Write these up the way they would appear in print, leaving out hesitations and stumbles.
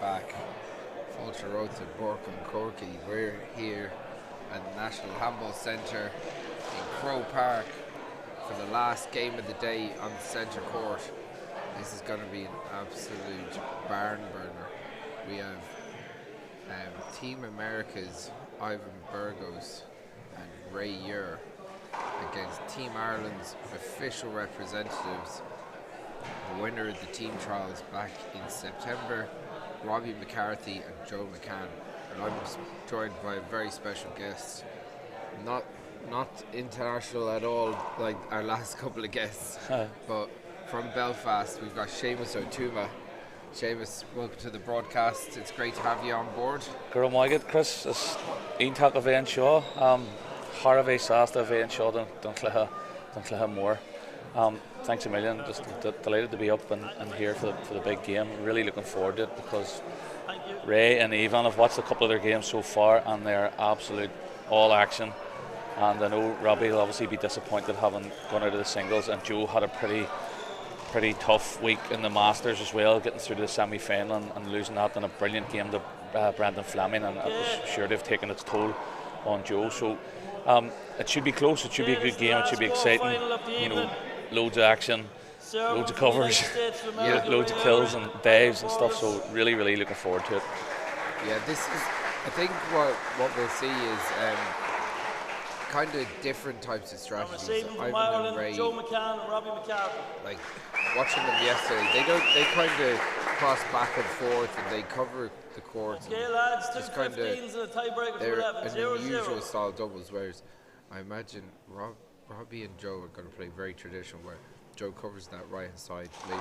back. Fulcher Road to Bork and Corky. We're here at the National Handball Centre in Crow Park for the last game of the day on the centre court. This is going to be an absolute barn burner. We have Team America's Ivan Burgos and Ray Ure against Team Ireland's official representatives, the winner of the team trials back in September, Robbie McCarthy and Joe McCann. And I'm joined by a very special guest, not international at all like our last couple of guests, but from Belfast we've got Seamus O'Tuma. Seamus, welcome to the broadcast. It's great to have you on board. Gura Moigad, Chris, is Iontak a bheith anseo, Harvey Sasta a bheith anseo don clutha more. Thanks a million, just delighted to be up and here for the big game. Really looking forward to it because Ray and Ivan have watched a couple of their games so far and they're absolute all action. And I know Robbie will obviously be disappointed having gone out of the singles, and Joe had a pretty tough week in the Masters as well, getting through to the semi-final and losing that in a brilliant game to Brendan Fleming, and it was sure they've taken its toll on Joe. So it should be close, it should be a good game, it should be exciting, you know, loads of action, loads of covers, loads of kills and dives and stuff, so really looking forward to it. Yeah, this is, I think what we'll see is kind of different types of strategies. Ivan and Ray, Joe McCann and Robbie McCarthy. like watching them yesterday, they kind of cross back and forth and they cover the court. Okay, lads, just 2 15s and a tiebreaker they're for 11. an unusual style doubles, whereas I imagine Robbie and Joe are going to play very traditional, where Joe covers that right hand side, maybe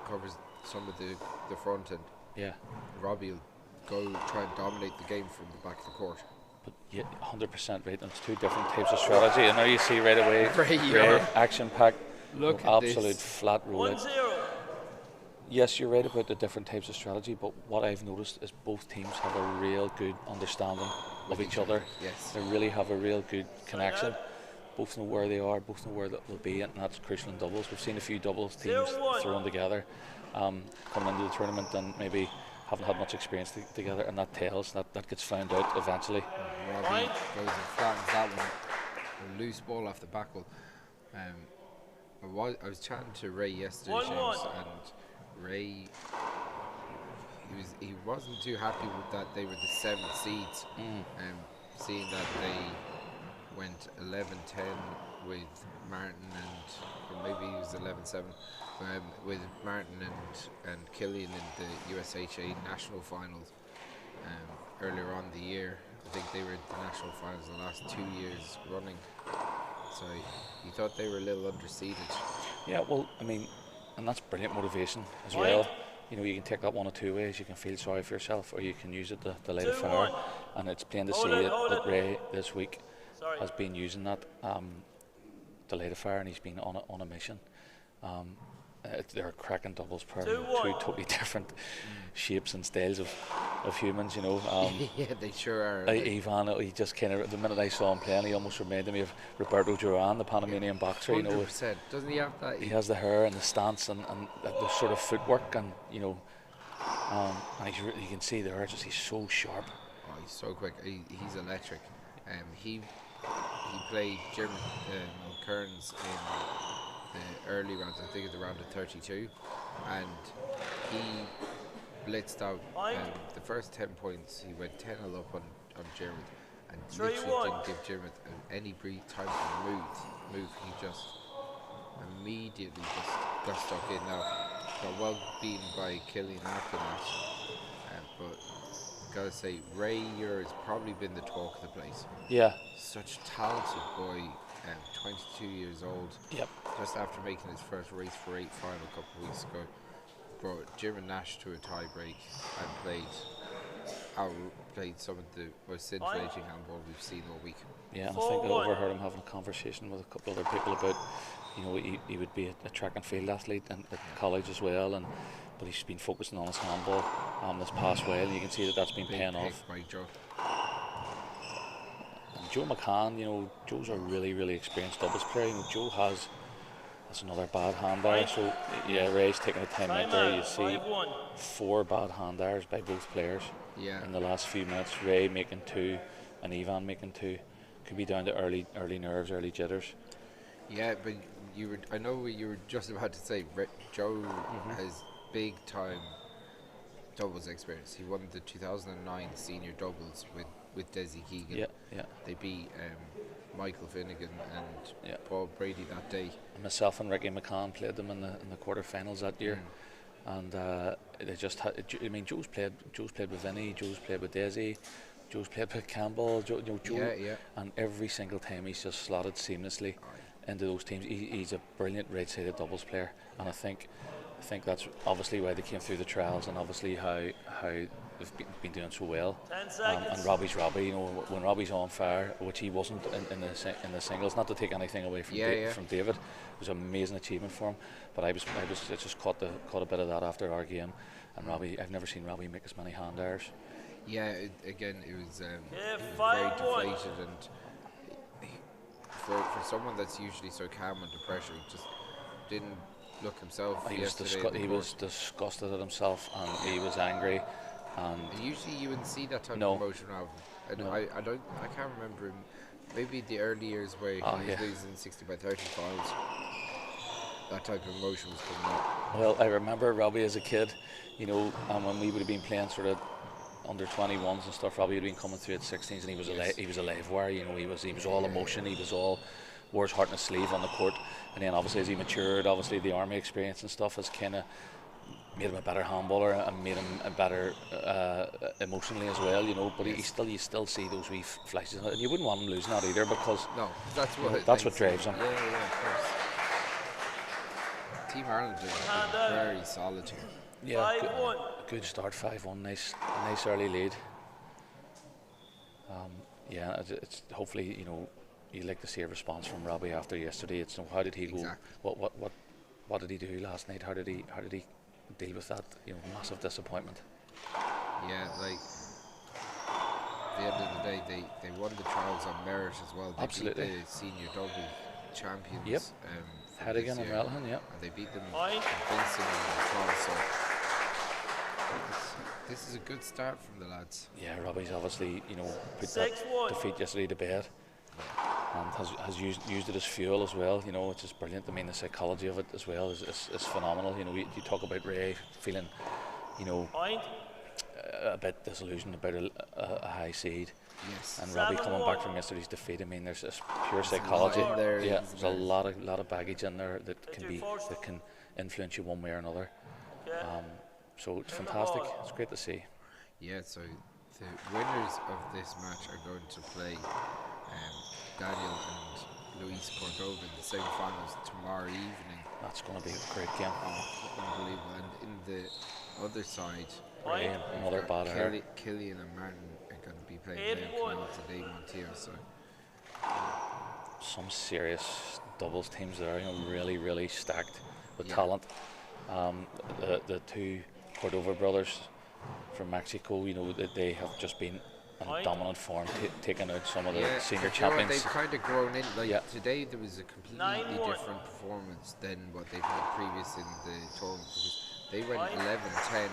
covers some of the front, and Robbie will go try and dominate the game from the back of the court. But yeah, 100% right, and it's two different types of strategy. And now you see right away, Ray, action-packed, look at absolute this. flat roll. 1-0. Yes, you're right about the different types of strategy, but what I've noticed is both teams have a real good understanding of each other. Yes. They really have a real good connection. Both know where they are, both know where they'll be, and that's crucial in doubles. We've seen a few doubles teams thrown together coming into the tournament and maybe haven't had much experience together, and that tells, that gets found out eventually. Robbie goes and flattens that one. A loose ball off the back wall. I was chatting to Ray yesterday, James, and Ray, he wasn't too happy with that they were the 7th seeds, seeing that they went 11-10 with Martin or maybe he was 11-7 with Martin and Killian in the USHA national finals earlier on the year. I think they were in the national finals the last 2 years running, so he thought they were a little underseeded. Yeah, well, I mean, and that's brilliant motivation as well. You know, you can take that one of two ways. You can feel sorry for yourself, or you can use it to light a fire. And it's plain to see that Ray this week has been using that to light a fire, and he's been on a mission. They're a cracking doubles pair, two totally different shapes and styles of humans, you know. Yeah, they sure are. Ivan, he just kind of, the minute I saw him playing, he almost reminded me of Roberto Duran, the Panamanian boxer. 100%. You know, doesn't he have that? He has the hair and the stance and the sort of footwork, and you know, and you can see the urges. He's so sharp. Oh, he's so quick. He's electric. He played Jim Kearns in the early rounds, I think at the round of 32, and he blitzed out the first 10 points. He went 10-0 up on Jim, and literally didn't give Jim any brief time to move. He just immediately just got stuck in. Now got well beaten by Killian after that, but gotta say, Ray Ure has probably been the talk of the place. Yeah, such a talented boy, 22 years old. Yep. Just after making his first race for 8 final a couple of weeks ago, brought Jim and Nash to a tie break and played some of the most scintillating handball we've seen all week. Yeah, and I think I overheard him having a conversation with a couple other people about, you know, he would be a track and field athlete and at college as well, but he's been focusing on his handball this past while, and you can see that's been paying off. By Joe. And Joe McCann, you know, Joe's a really experienced doubles player. You know, Joe has That's another bad hand there. So yeah, Ray's taking a time out there. You see 5-1. 4 bad hand errors by both players Yeah. in the last few minutes. Ray making 2 and Ivan making 2. Could be down to early nerves, early jitters. Yeah, but I know what you were just about to say. Joe has big time doubles experience. He won the 2009 senior doubles with Desi Keegan. Yeah. They beat Michael Finnegan and Yeah. Paul Brady that day. And myself and Ricky McCann played them in the quarterfinals that year, and they just had. I mean, Joe's played with Vinny, Joe's played with Desi, Joe's played with Campbell. Joe, and every single time he's just slotted seamlessly into those teams. He's a brilliant right-sided doubles player, and I think that's obviously why they came through the trials, and obviously how they've been doing so well. 10 seconds. And Robbie's Robbie. You know, when Robbie's on fire, which he wasn't in the singles. Not to take anything away from from David, it was an amazing achievement for him. But I just caught a bit of that after our game, and Robbie. I've never seen Robbie make as many hand errors. Yeah, it was very 5-1. deflated, and for someone that's usually so calm under pressure, he just didn't look himself. He was disgusted at himself, and he was angry. And usually you wouldn't see that type No. of emotion out of him. And I can't remember him. Maybe the early years where he was losing 60 by 30 finals. That type of emotion was coming up. Well, I remember Robbie as a kid, you know, and when we would have been playing sort of under 21s and stuff, Robbie would have been coming through at 16s, and he was a live wire. You know, he was all emotion. He was all wore his heart on his sleeve on the court. And then obviously as he matured, obviously the army experience and stuff has kind of made him a better handballer and made him a better emotionally as well, you know. But you still see those wee flashes, and you wouldn't want him losing that either, because that's what drives him. Yeah, of course. Team Ireland are very solid here. Yeah, 5-1. good start, 5-1, nice early lead. Yeah, it's hopefully, you know, you'd like to see a response from Robbie after yesterday. It's how did he go? Exactly. What did he do last night? How did he deal with that, you know, massive disappointment? Yeah, like at the end of the day, they won the trials on merit as well. They Absolutely. beat the senior double champions. Yep. From Hedigan this and year, Relhan, yeah. and they beat them Point. convincingly as well. So this is a good start from the lads. Yeah, Robbie's obviously, you know, put that 6-1. defeat yesterday to bed, and has used it as fuel as well, you know, which is brilliant. I mean, the psychology of it as well is phenomenal. You know, you talk about Ray feeling, you know, Point. a bit disillusioned about a high seed, Yes. and Robbie coming 7-1. back from yesterday's defeat. I mean, there's this pure psychology. in there, Yeah, isn't there's a there? lot of baggage in there that can influence you one way or another. Okay. So it's fantastic. It's great to see. Yeah, so the winners of this match are going to play Daniel and Luis Cordova in the semi-finals tomorrow evening. That's going to be a great game. Unbelievable. And in the other side, Point. Rain, another bad error. Killian and Martin are going to be playing 8-1. today, Montiel. So Some serious doubles teams there, you know, really stacked with Yeah. talent. The two Cordova brothers from Mexico, you know, they have just been in dominant form, taking out some of the senior you know what, champions. they've kind of grown in. Like Yeah. today, there was a completely 9-1. different performance than what they've had previous in the tournament. Because they went Point. 11-10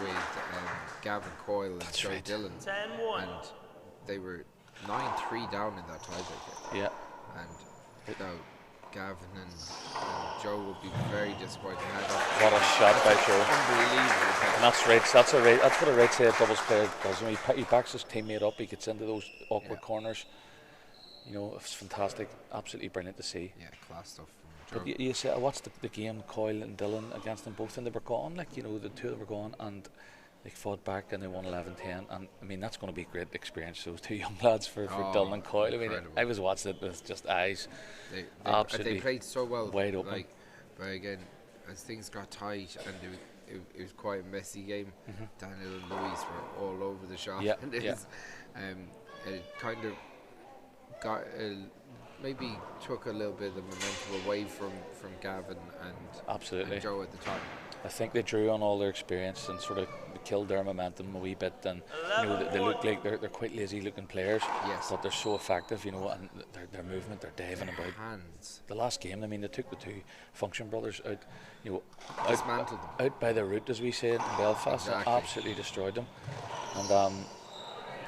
with Gavin Coyle and That's Joe right. Dillon, 10-1. and they were 9-3 down in that tiebreaker. Yeah, And now Gavin and Joe will be very disappointed. what a shot by Joe. Unbelievable. And that's right. That's what a right side doubles player does. You know, he backs his teammate up. He gets into those awkward corners. You know, it's fantastic. Absolutely brilliant to see. Yeah, class stuff from Joe. But you say, I watched the game, Coyle and Dillon against them both, and they were gone. Like, you know, the two of them were gone, and they fought back and they won 11-10. And I mean, that's going to be a great experience. Those two young lads for Dillon and Coyle. I mean, incredible. I was watching it with just eyes. They played so well, wide open. Like, but again, as things got tight and it was quite a messy game, Daniel and Luis were all over the shop. Yeah, And it kind of got maybe took a little bit of the momentum away from Gavin and Absolutely. Joe at the time. I think they drew on all their experience and sort of killed their momentum a wee bit. And they look like they're quite lazy looking players, Yes. but they're so effective, and their movement, they're diving about. Hands. The last game, I mean, they took the two Function brothers out, Dismantled them. out by the route, as we say in Belfast, Exactly. and absolutely destroyed them. And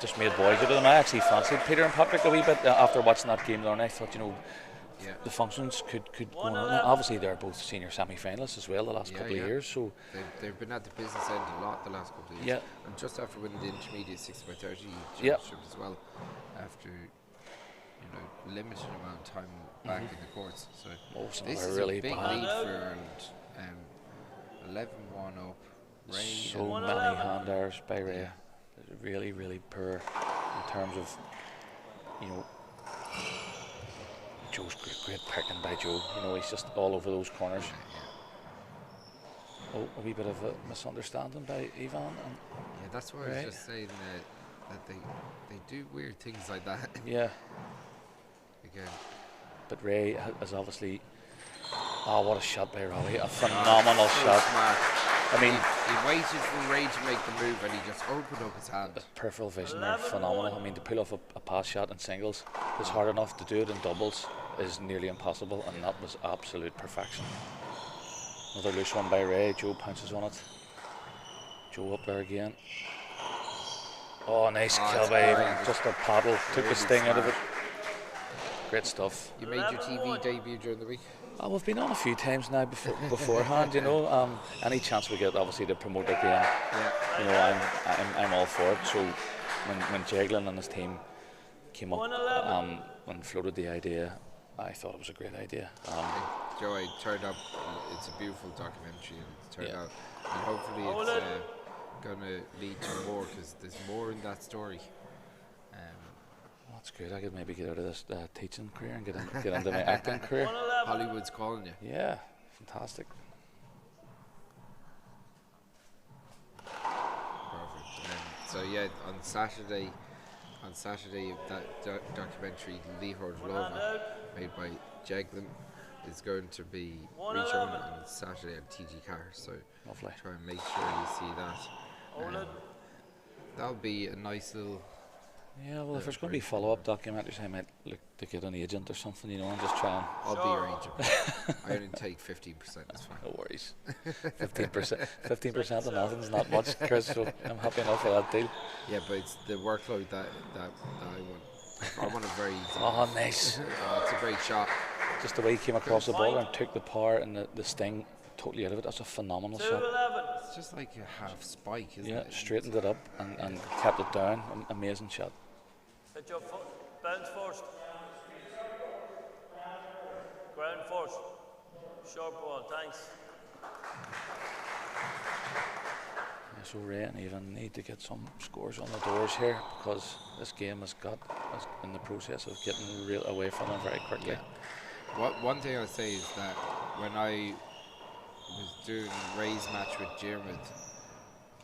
just made boys out of them. I actually fancied Peter and Patrick a wee bit after watching that game there, and I thought, Yeah. the Functions could go on. Obviously, they're both senior semi-finalists as well the last couple of years. So they've been at the business end a lot the last couple of years. Yeah. And just after winning the intermediate 6x30 Yeah. championship as well, after limited amount of time back in the courts. So some this are is really a big bad. lead for Ireland. 11-1 up. Ray So and- many hand errors by Ray. Really, really poor in terms of, Joe's great picking by Joe. He's just all over those corners. Oh, a wee bit of a misunderstanding by Ivan. Yeah, that's why I Ray. was just saying that they do weird things like that. Yeah, Again. but Ray has obviously. Oh, what a shot by Robbie! A phenomenal So shot. smart. I mean, He waited for Ray to make the move and he just opened up his hand. peripheral vision are phenomenal. I mean, to pull off a pass shot in singles is hard enough. To do it in doubles is nearly impossible, and that was absolute perfection. Another loose one by Ray. Joe pounces on it. Joe up there again. Oh, nice kill it's by great. Evan. Just a paddle. Took the Really sting out of it. smart. Great stuff. You made your TV debut during the week? Oh, we've been on a few times now beforehand. Any chance we get, obviously, to promote our game. Yeah. I'm all for it. So when Jaglin and his team came up and floated the idea, I thought it was a great idea. Joe, it turned up. It's a beautiful documentary, and it's turned Yeah. out, and hopefully it's going to lead to more because there's more in that story. That's good. I could maybe get out of this teaching career and get into my acting career. Hollywood's calling you. Yeah, fantastic. Perfect. So yeah, on Saturday, that documentary Lehor Vlova, made by Jaglin, is going to be reshown on Saturday on TG Car. So Lovely. try and make sure you see that. That'll be a nice little. Yeah, well, if there's going to be follow-up documentaries, I might look to get an agent or something, and just try and. I'll be your agent. I only take 15%. It's fine. No worries. 15%. 15% of nothing's not much, Chris. So I'm happy enough with that deal. Yeah, but it's the workload that I want. I want it very easy. Oh, nice. It's a great shot. Just the way he came across the ball and took the power and the sting totally out of it. That's a phenomenal shot. It's just like a half spike, isn't Yeah, it? straightened it up and kept it down. Amazing shot. Hit your foot. Bounce first. Ground first. Short ball, thanks. Yeah, so Ray and Evan need to get some scores on the doors here because this game is in the process of getting real away from them very quickly. Yeah. One thing I'll say is that when I was doing Ray's match with Diarmuid,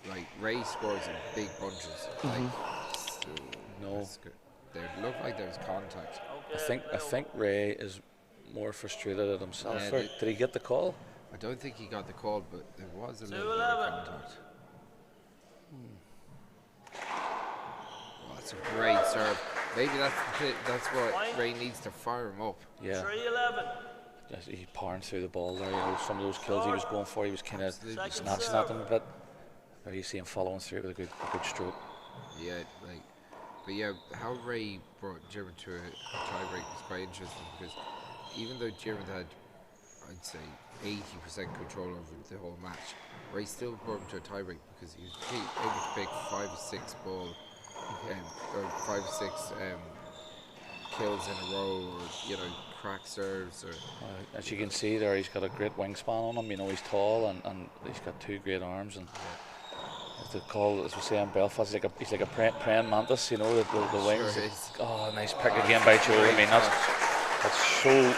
like Ray scores in big bunches. No. They looked like there was contact. I think Ray is more frustrated at himself. Yeah, Did he get the call? I don't think he got the call, but there was a little bit of contact. Oh, that's a great serve. Maybe that's what Ray needs to fire him up. Yeah. 3-11. Yes, he pouring through the ball there. Some of those kills he was going for, he was kind of Absolutely. snatching at them a bit. There you see him following through with a good stroke. Yeah, but yeah, how Ray brought Diarmuid to a tiebreak was quite interesting because even though Diarmuid had, I'd say, 80% control over the whole match, Ray still brought him to a tiebreak because he was able to pick 5 or 6 ball, or 5 or 6 kills in a row, or crack serves, or. As you can see there, he's got a great wingspan on him. He's tall and he's got 2 great arms. And as they call, as we say in Belfast, he's like a praying mantis. The wings. Sure is. Oh, nice pick again by Joe. I mean, that's so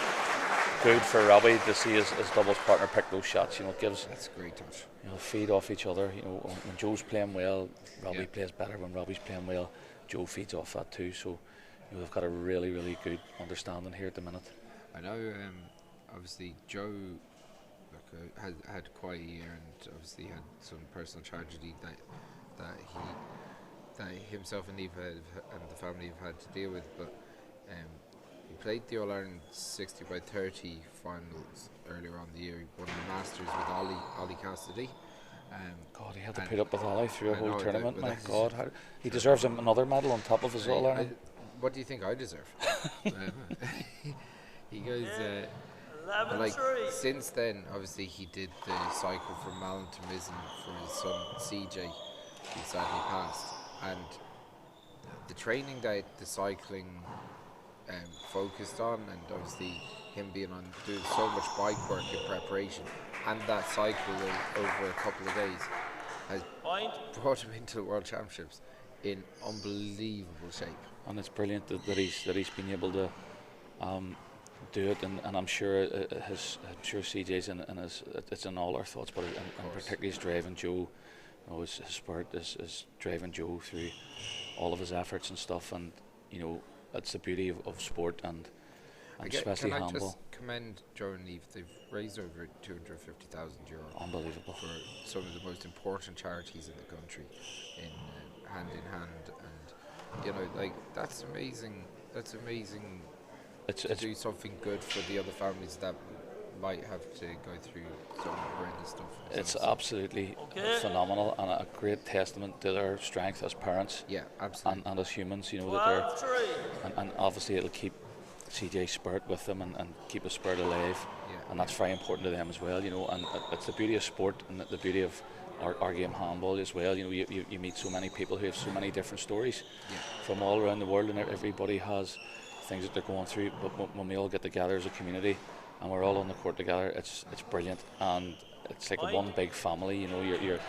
good for Robbie to see his doubles partner pick those shots. It gives. That's a great touch. Feed off each other. When Joe's playing well, Robbie plays better. When Robbie's playing well, Joe feeds off that too. So they've got a really, really good understanding here at the minute. I know, obviously, Joe, look, had quite a year, and obviously had some personal tragedy that himself and Eve and the family have had to deal with. But he played the All Ireland 60 by 30 finals earlier on the year. He won the Masters with Ollie Cassidy. God, he had to put up with Ollie through a I whole know, tournament. My that's God, he deserves another medal on top of his All Ireland. what do you think I deserve? He goes. 11 Like 3. since then, obviously he did the cycle from Malin to Mizzen for his son CJ, who sadly passed, and the training that the cycling focused on, and obviously him being on doing so much bike work in preparation, and that cycle over a couple of days has brought him into the World Championships in unbelievable shape. And it's brilliant that he's been able to do it, and I'm sure CJ's and it's in all our thoughts, but and particularly his driving Joe, his spirit is driving Joe through all of his efforts and stuff, and it's the beauty of sport and especially handball. Can I just commend Joe and Eve? They've raised over €250,000. Unbelievable. For some of the most important charities in the country, in hand, and that's amazing. That's amazing. To do something good for the other families that might have to go through some horrendous stuff. It's absolutely phenomenal, and a great testament to their strength as parents. Yeah, absolutely. And as humans, that they're and obviously it'll keep CJ's spirit with them and keep his spirit alive. Yeah, and that's very important to them as well. And it's the beauty of sport and the beauty of our game handball as well. You meet so many people who have so many different stories from all around the world, and everybody has things that they're going through, but when we all get together as a community and we're all on the court together, it's brilliant, and it's like one big family. You're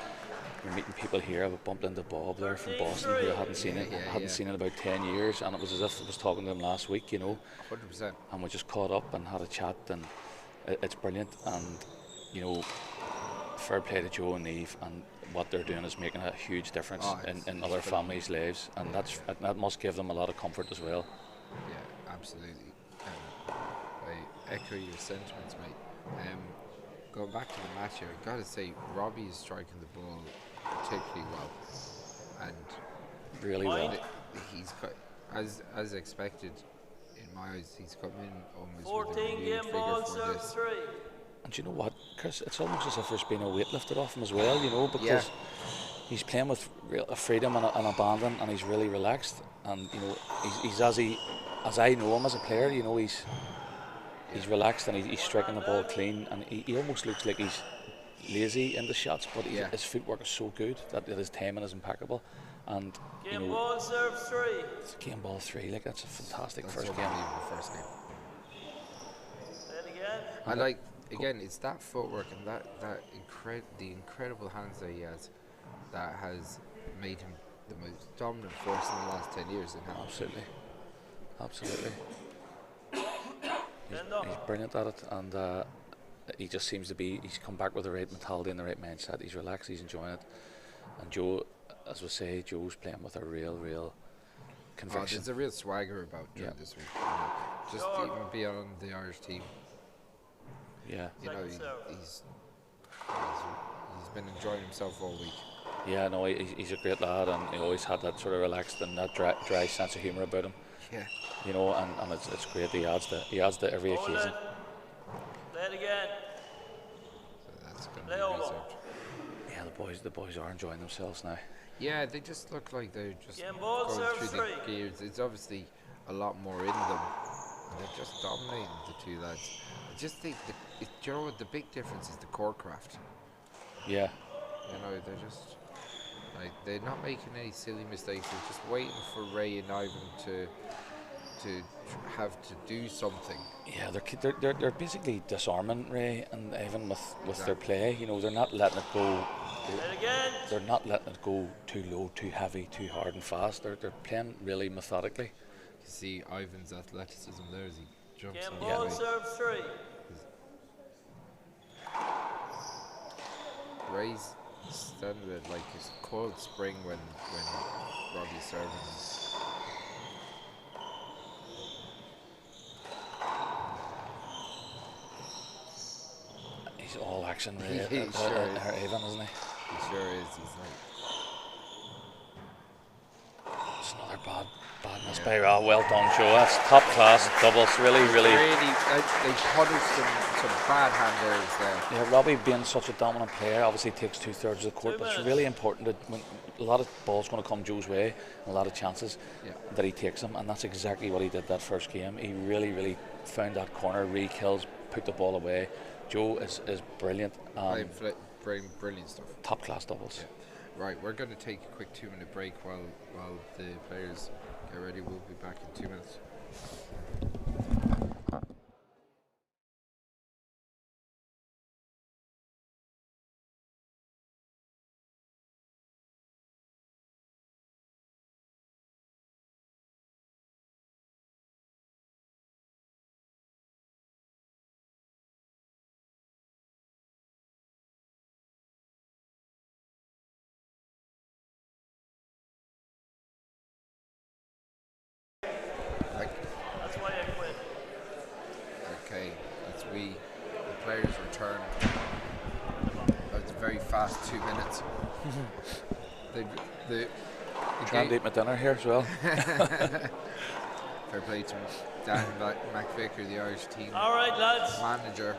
meeting people here. I bumped into Bob there from Boston, who I hadn't seen in about 10 years, and it was as if I was talking to him last week. 100%. And we just caught up and had a chat, and it's brilliant. And fair play to Joe and Eve, and what they're doing is making a huge difference in other families' lives, and that must give them a lot of comfort as well. Yeah, absolutely. I echo your sentiments, mate. Going back to the match here, I've got to say, Robbie is striking the ball particularly well, and really well. He's as expected in my eyes. He's come in almost 14 game ball, serve 3. And you know what, Chris? It's almost as if there's been a weight lifted off him as well. Because he's playing with real freedom and abandon, and he's really relaxed. And he's as I know him as a player. He's relaxed, and he's striking the ball clean, and he almost looks like he's lazy in the shots, but his footwork is so good that his timing is impeccable. And game ball, serve 3. It's game ball 3. Like, that's a fantastic that's first game. First game. Then again. I like. Again, it's that footwork and the incredible hands that he has that has made him the most dominant force in the last 10 years in handball. Absolutely. He's brilliant at it, and he just seems to be. He's come back with the right mentality and the right mindset. He's relaxed. He's enjoying it. And Joe, as we say, Joe's playing with a real conviction. There's a real swagger about Joe this week. Just even beyond the Irish team. Yeah. He's been enjoying himself all week. Yeah, no, he's a great lad, and he always had that sort of relaxed and that dry sense of humour about him. Yeah. And it's great. He adds to every occasion. Play it again. So that's going to be reserved. Yeah, the boys are enjoying themselves now. Yeah, they just look like they're just ball, going through serve the gears. It's obviously a lot more in them. They're just dominating the two lads. I just think the big difference is the core craft. Yeah. They're just they're not making any silly mistakes. They're just waiting for Ray and Ivan to have to do something. Yeah, they're basically disarming Ray and Ivan with their play. They're not letting it go. They're not letting it go too low, too heavy, too hard and fast. They're playing really methodically. You see Ivan's athleticism there as he jumps on ball, serve 3. Ray's standing there like his cold spring when Robbie's serving him. all action, He Ray. sure is. Avon, isn't he? He sure is. He's like, It's another bad miss by Ra. Well done, Joe. That's top class doubles. Really. they punished some bad handers there. Yeah, Robbie being such a dominant player obviously takes 2/3 of the court, but it's really important that when a lot of balls going to come Joe's way, and a lot of chances, that he takes them, and that's exactly what he did that first game. He really found that corner, re-kills, put the ball away. Joe is brilliant. Brilliant stuff. Top class doubles. Yeah. Right, we're going to take a quick 2-minute break while the players get ready. We'll be back in 2 minutes. That's why I quit. Okay, as the players return. That was a very fast 2 minutes. the Trying to eat my dinner here as well. Fair play to Dan McVicker, the Irish team All right, lads. manager,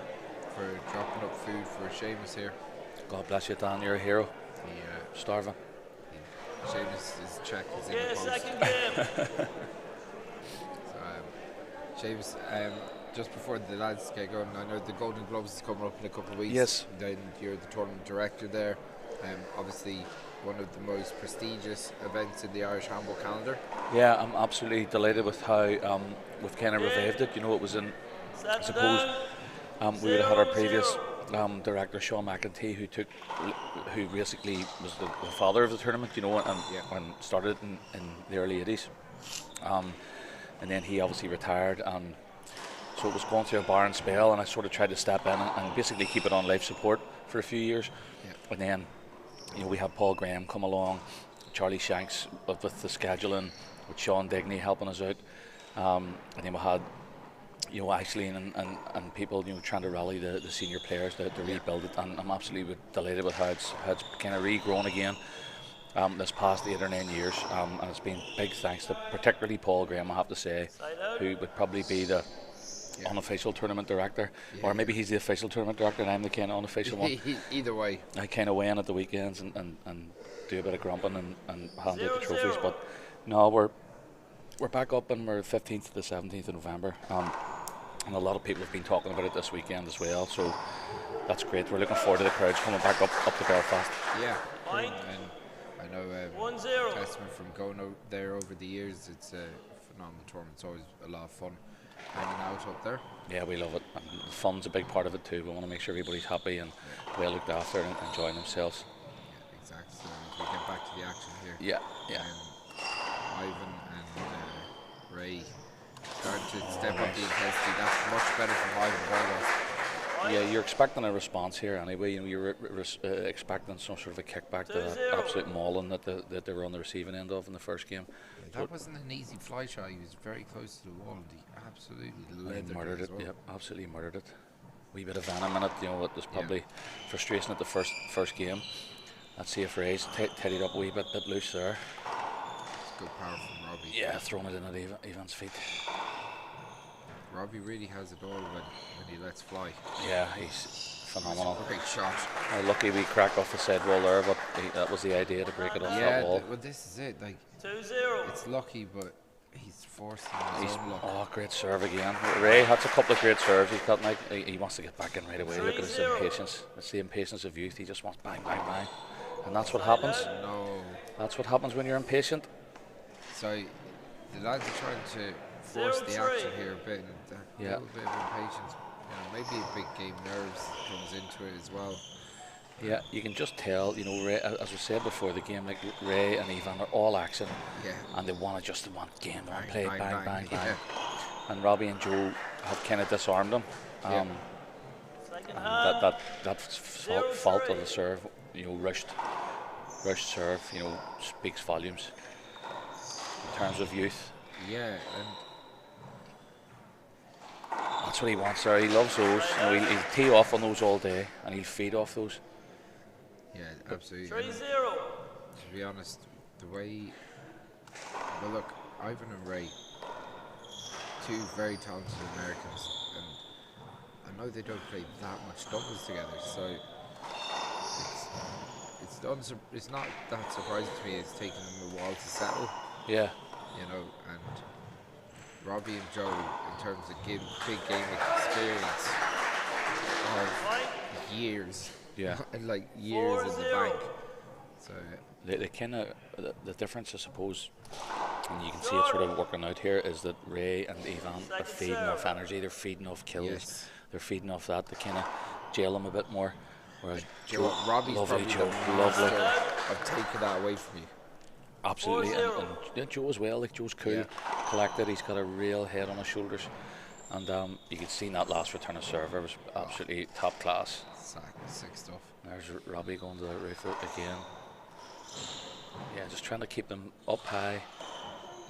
for dropping up food for Seamus here. God bless you, Dan. You're a hero. Starving. Seamus' check is in Yeah, the post. second game. So, Seamus, just before the lads get going, I know the Golden Globes is coming up in a couple of weeks. Yes. Then you're the tournament director there. Obviously, one of the most prestigious events in the Irish handball calendar. Yeah, I'm absolutely delighted with how we've kind of revived it. You know, it was in, I suppose, we would have had our previous director, Sean McCarthy, who basically was the father of the tournament, you know, and started in the early 80s. And then he obviously retired, and so it was going through a barren spell, and I sort of tried to step in and basically keep it on life support for a few years. And then, you know, we had Paul Graham come along, Charlie Shanks with the scheduling, with Sean Digney helping us out, and then we had, you know, Ashley and people, you know, trying to rally the senior players to rebuild it, and I'm absolutely delighted with how it's kind of regrown again this past 8 or 9 years, and it's been big thanks to particularly Paul Graham, I have to say, who would probably be the unofficial tournament director, or maybe he's the official tournament director and I'm the kind of unofficial one. Either way, I kind of weigh in at the weekends and do a bit of grumping and hand out the trophies, but no, we're back up, and we're 15th to the 17th of November, and a lot of people have been talking about it this weekend as well, so that's great. We're looking forward to the crowds coming back up to Belfast. Yeah, Point. and I know 1-0. testament from going there over the years, it's a phenomenal tournament. It's always a lot of fun hanging out up there. Yeah, we love it. And the fun's a big part of it too. We want to make sure everybody's happy and well looked after and enjoying themselves. Yeah, exactly. So as we get back to the action here. Yeah. Ivan and Ray starting to step up the intensity. That's much better from Ivan Burgos. Yeah, you're expecting a response here anyway. You know, you're expecting some sort of a kickback to that absolute mauling that they were on the receiving end of in the first game. Yeah, that wasn't an easy fly shot. He was very close to the wall, and he absolutely Murdered it. well. Yep, absolutely murdered it. Wee bit of venom in it. You know, it was probably frustration at the first game. Let's see if Ray's tidied up a wee bit loose there. It's good power from Robbie. Yeah, throwing it in at Ivan's feet. Robbie really has it all when he lets fly. Yeah, he's phenomenal. Great shot. Lucky we cracked off the side wall there, but that was the idea, to break it off that wall. Well, this is it. Like 2-0. it's lucky, but he's forcing his own luck. Oh, great serve again. Ray has a couple of great serves. He's got he wants to get back in right away. Look at his impatience. It's the impatience of youth. He just wants bang, bang, bang, and that's what happens. No. That's what happens when you're impatient. So the lads are trying to force the action here a bit, and a little bit of impatience. You know, maybe a big game nerves comes into it as well. Yeah, you can just tell. You know, Ray, as we said before the game, like Ray and Ivan are all action, and they want to game, they want to play bang, bang. And Robbie and Joe have kind of disarmed them. And that fault of the serve, you know, rushed serve, you know, speaks volumes in terms of youth. Yeah, That's what he wants there. He loves those. You know, he'll tee off on those all day, and he'll feed off those. Yeah, absolutely. 3-0. To be honest, the way, well, look, Ivan and Ray, two very talented Americans, and I know they don't play that much doubles together, so it's not that surprising to me. It's taken them a while to settle, Yeah. you know, and Robbie and Joe, in terms of big game experience, of years, Yeah. and like years in the bank. So They kind of the difference, I suppose, and you can see it sort of working out here, is that Ray and Ivan are feeding off energy. They're feeding off kills. yes. They're feeding off that to kind of jail them a bit more. Whereas Joe, Robbie's lovely probably Joe, the lovely. master of taking that away from you. Absolutely, 4-0. and yeah, Joe as well. Like Joe's cool, Yeah. collected. He's got a real head on his shoulders, and you could see that last return of server was absolutely top class. Sick stuff. There's Robbie going to the roof again. Yeah, just trying to keep them up high,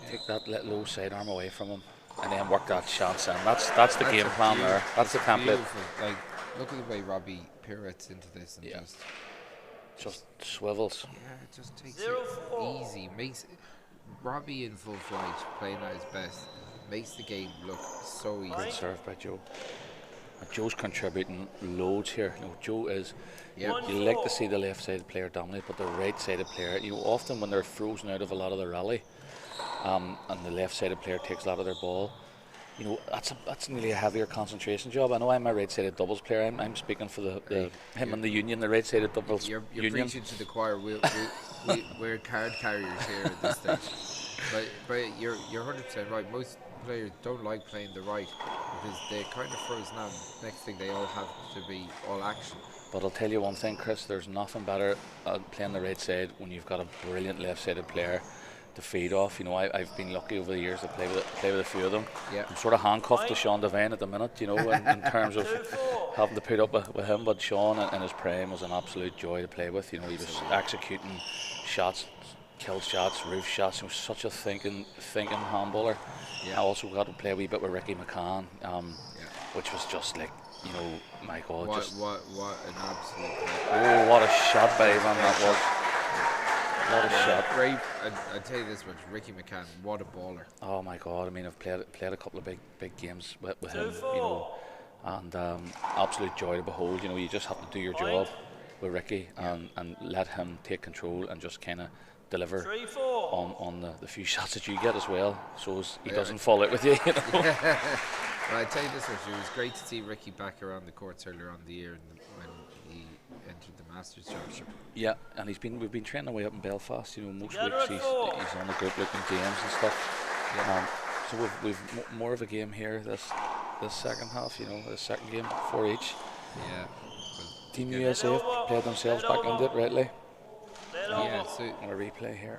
take that low sidearm away from him, and then work that chance in. That's the game plan there. That's the template. Beautiful. Like, look at the way Robbie pirouettes into this and Yeah. just swivels. just takes 0-4. it easy. Makes Robbie in full flight, playing at his best, makes the game look so easy. Good serve by Joe. And Joe's contributing loads here. You know, Joe is. Yeah. You like to see the left-sided player dominate, but the right-sided player, you know, often when they're frozen out of a lot of the rally, and the left-sided player takes a lot of their ball, you know, that's nearly a heavier concentration job. I know I'm a right-sided doubles player. I'm speaking for him and the union, the right-sided doubles You're union. preaching to the choir. We're card carriers here at this stage. But you're 100% right. Most players don't like playing the right because they're kind of frozen out. Next thing, they all have to be all action. But I'll tell you one thing, Chris, there's nothing better playing the right side when you've got a brilliant left-sided player to feed off. You know, I've been lucky over the years to play with a few of them. Yeah. I'm sort of handcuffed to Sean Devine at the minute, you know, in terms of having to put up with him. But Sean in his prime was an absolute joy to play with. You know, he was executing shots, kill shots, roof shots. He was such a thinking handballer. Yeah. I also got to play a wee bit with Ricky McCann, which was just like, you know, my God. What an absolute play. Oh, what a shot by Ivan that was. What a shot. Great. I'd tell you this much, Ricky McCann, what a baller. Oh my God, I mean, I've played a couple of big games with him, you know, and absolute joy to behold. You know, you just have to do your job with Ricky and let him take control and just kind of deliver 3-4. on the few shots that you get as well, so he doesn't fall out with you, you know. Well, I tell you this much, it was great to see Ricky back around the courts earlier on in the year when he entered the Masters Championship. Yeah, and we've been training away up in Belfast. You know, most Together weeks at he's 4. on the group looking games and stuff. Yeah. So we've more of a game here this second half. You know, the second game, 4 each. Yeah. Team USA have played themselves back into it rightly. Yeah, so On a replay here.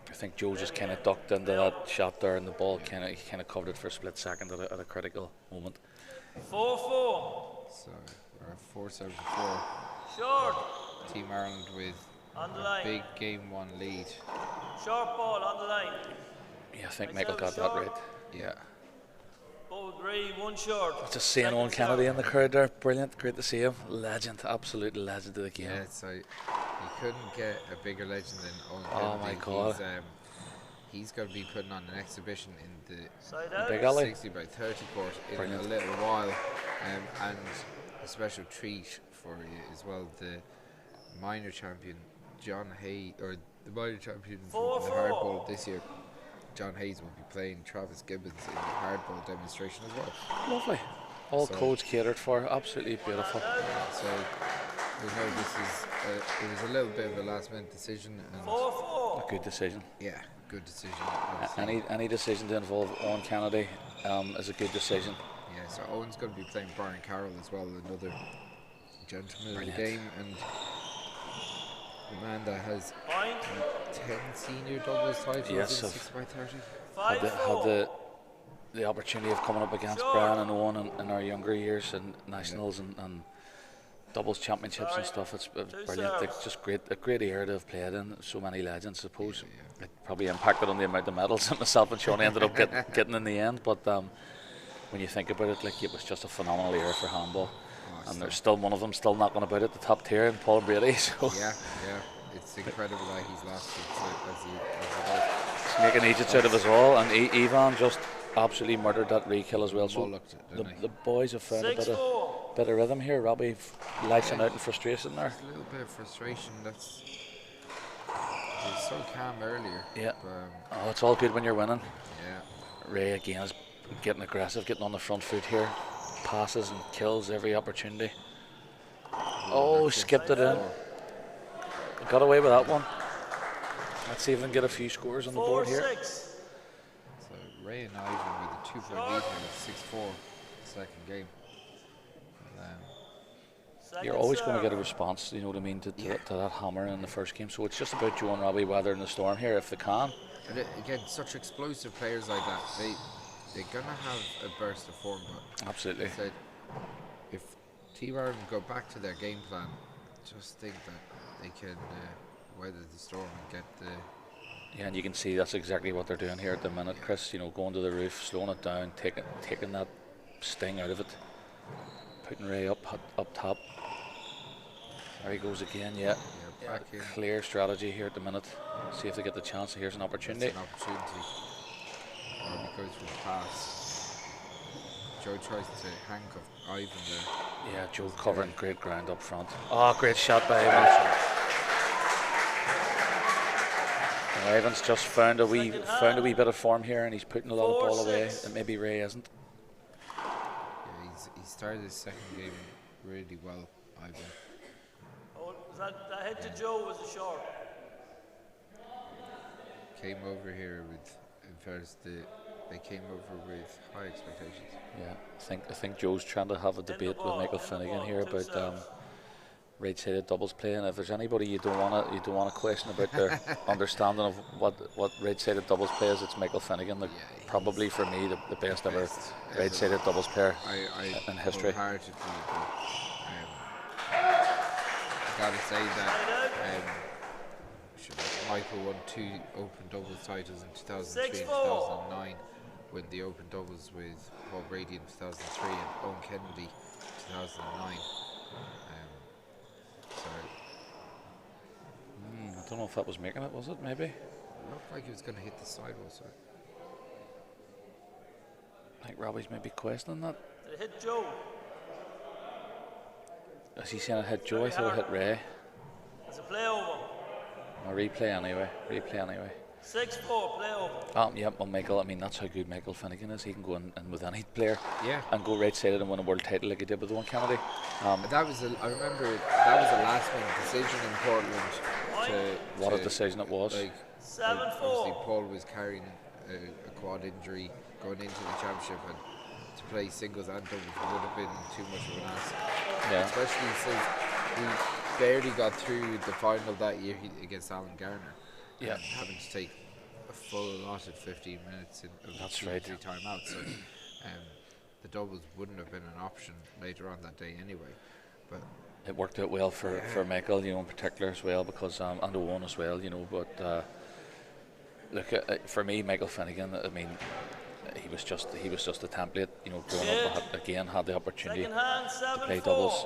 I think Joe just kind of ducked into that shot there, and the ball kind of covered it for a split second at a critical moment. 4-4. So we're at 4-7-4. Short. Team Ireland with On the a line. big game one lead. Short ball on the line. Yeah, I think Michael got that right. Yeah. Both agree, one short. Just seeing Owen Kennedy in the crowd there, brilliant, great to see him. Legend, absolute legend of the game. Yeah, so you couldn't get a bigger legend than Owen Oh Kennedy. my God. He's going to be putting on an exhibition in the Side out. Big alley. 60 by 30 court in Brilliant. a little while, and a special treat for you as well. The minor champion John Hay, or the minor champion from the hardball this year, John Hayes, will be playing Travis Gibbons in the hardball demonstration as well. Lovely. All So- codes catered for, absolutely beautiful. So we know this is it was a little bit of a last minute decision, and 4-4. A good decision. yeah, good decision. obviously. Any decision to involve Owen Kennedy is a good decision. Yeah, so Owen's going to be playing Brian Carroll as well, another gentleman Brilliant. of the game, and the man that has Point. 10 senior doubles titles Yes, in of- 60 by 30. Had 5-4. the opportunity of coming up against Sure. Brian and Owen in our younger years and nationals and doubles championships and stuff. It's brilliant. serves. It's just a great era to have played in. So many legends, I suppose. It probably impacted on the amount of medals that myself and Sean ended up getting in the end. But when you think about it, like, it was just a phenomenal year for handball. Oh, And there's still one of them still knocking about at the top tier, and Paul Brady. So yeah, it's incredible that he's lost it as he does. he's making Egypt out of us all, and Ivan just absolutely murdered that re-kill as well. So Mullocked it, didn't he? the boys have found a 6-4. bit of rhythm here. Robbie latching out in frustration there. There's a little bit of frustration. He was so calm earlier. Yeah. But, Oh, it's all good when you're winning. yeah. Ray again is getting aggressive, getting on the front foot here. Passes and kills every opportunity. Oh, skipped it in. Got away with that one. Let's see if we can get a few scores on the board here. 4-6. So Ray and Ivan with a 2-point lead here with 6-4 second game. And, You're always going to get a response, you know what I mean, to that hammer in the first game. So it's just about Joe and Robbie weathering the storm here if they can. and again, such explosive players like that, they're gonna have a burst of form. But Absolutely. said, if T-Bar go back to their game plan, just think that they can weather the storm and get the. Yeah, and you can see that's exactly what they're doing here at the minute, Chris. You know, going to the roof, slowing it down, taking that sting out of it, putting Ray up top. There he goes again. Yeah, Back in. clear strategy here at the minute. See if they get the chance. Here's an opportunity. It's an opportunity. Robbie goes for the pass. Joe tries to handcuff Ivan there. Yeah, Joe covering great ground up front. Oh, great shot by Ivan. Ivan's just found a wee bit of form here, and he's putting a lot of ball away that maybe Ray isn't. Yeah, he started his second game really well, Ivan. Oh, that hit to Joe was a short. Came over here with, in fairness, they came over with high expectations. Yeah, I think Joe's trying to have a debate with Michael Finnegan here about right-sided doubles play, and if there's anybody you don't want to question about their understanding of what right-sided doubles play is, it's Michael Finnegan. Probably for me the best ever right-sided doubles player in history. Wholeheartedly, gotta say that Michael won 2 open doubles titles in 2003 and 2009, when the open doubles with Paul Brady in 2003 and Owen Kennedy in 2009. I don't know if that was making it, was it? Maybe. It looked like he was going to hit the sidewall, so. I think Robbie's maybe questioning that. Did it hit Joe? Is he saying it hit Joe? I thought it hit Ray. It's a play over. No, replay anyway. 6-4, play over. Yeah, well, Michael, I mean, that's how good Michael Finnegan is. He can go in with any player and go right-sided and win a world title like he did with Owen Kennedy. I remember that was a last-minute decision in Portland. What a decision it was. Like, 7-4. obviously, Paul was carrying a quad injury going into the championship, and to play singles and doubles would have been too much of an ask. Yeah. Especially since he barely got through the final that year against Alan Garner. Yeah. Having to take a full allotted 15 minutes of That's 2 right. 3 timeouts. So the doubles wouldn't have been an option later on that day anyway. But it worked out well for Michael, you know, in particular as well, because and Owen as well, you know. But look, for me, Michael Finnegan, I mean, he was just a template, you know. Growing up, had the opportunity to play doubles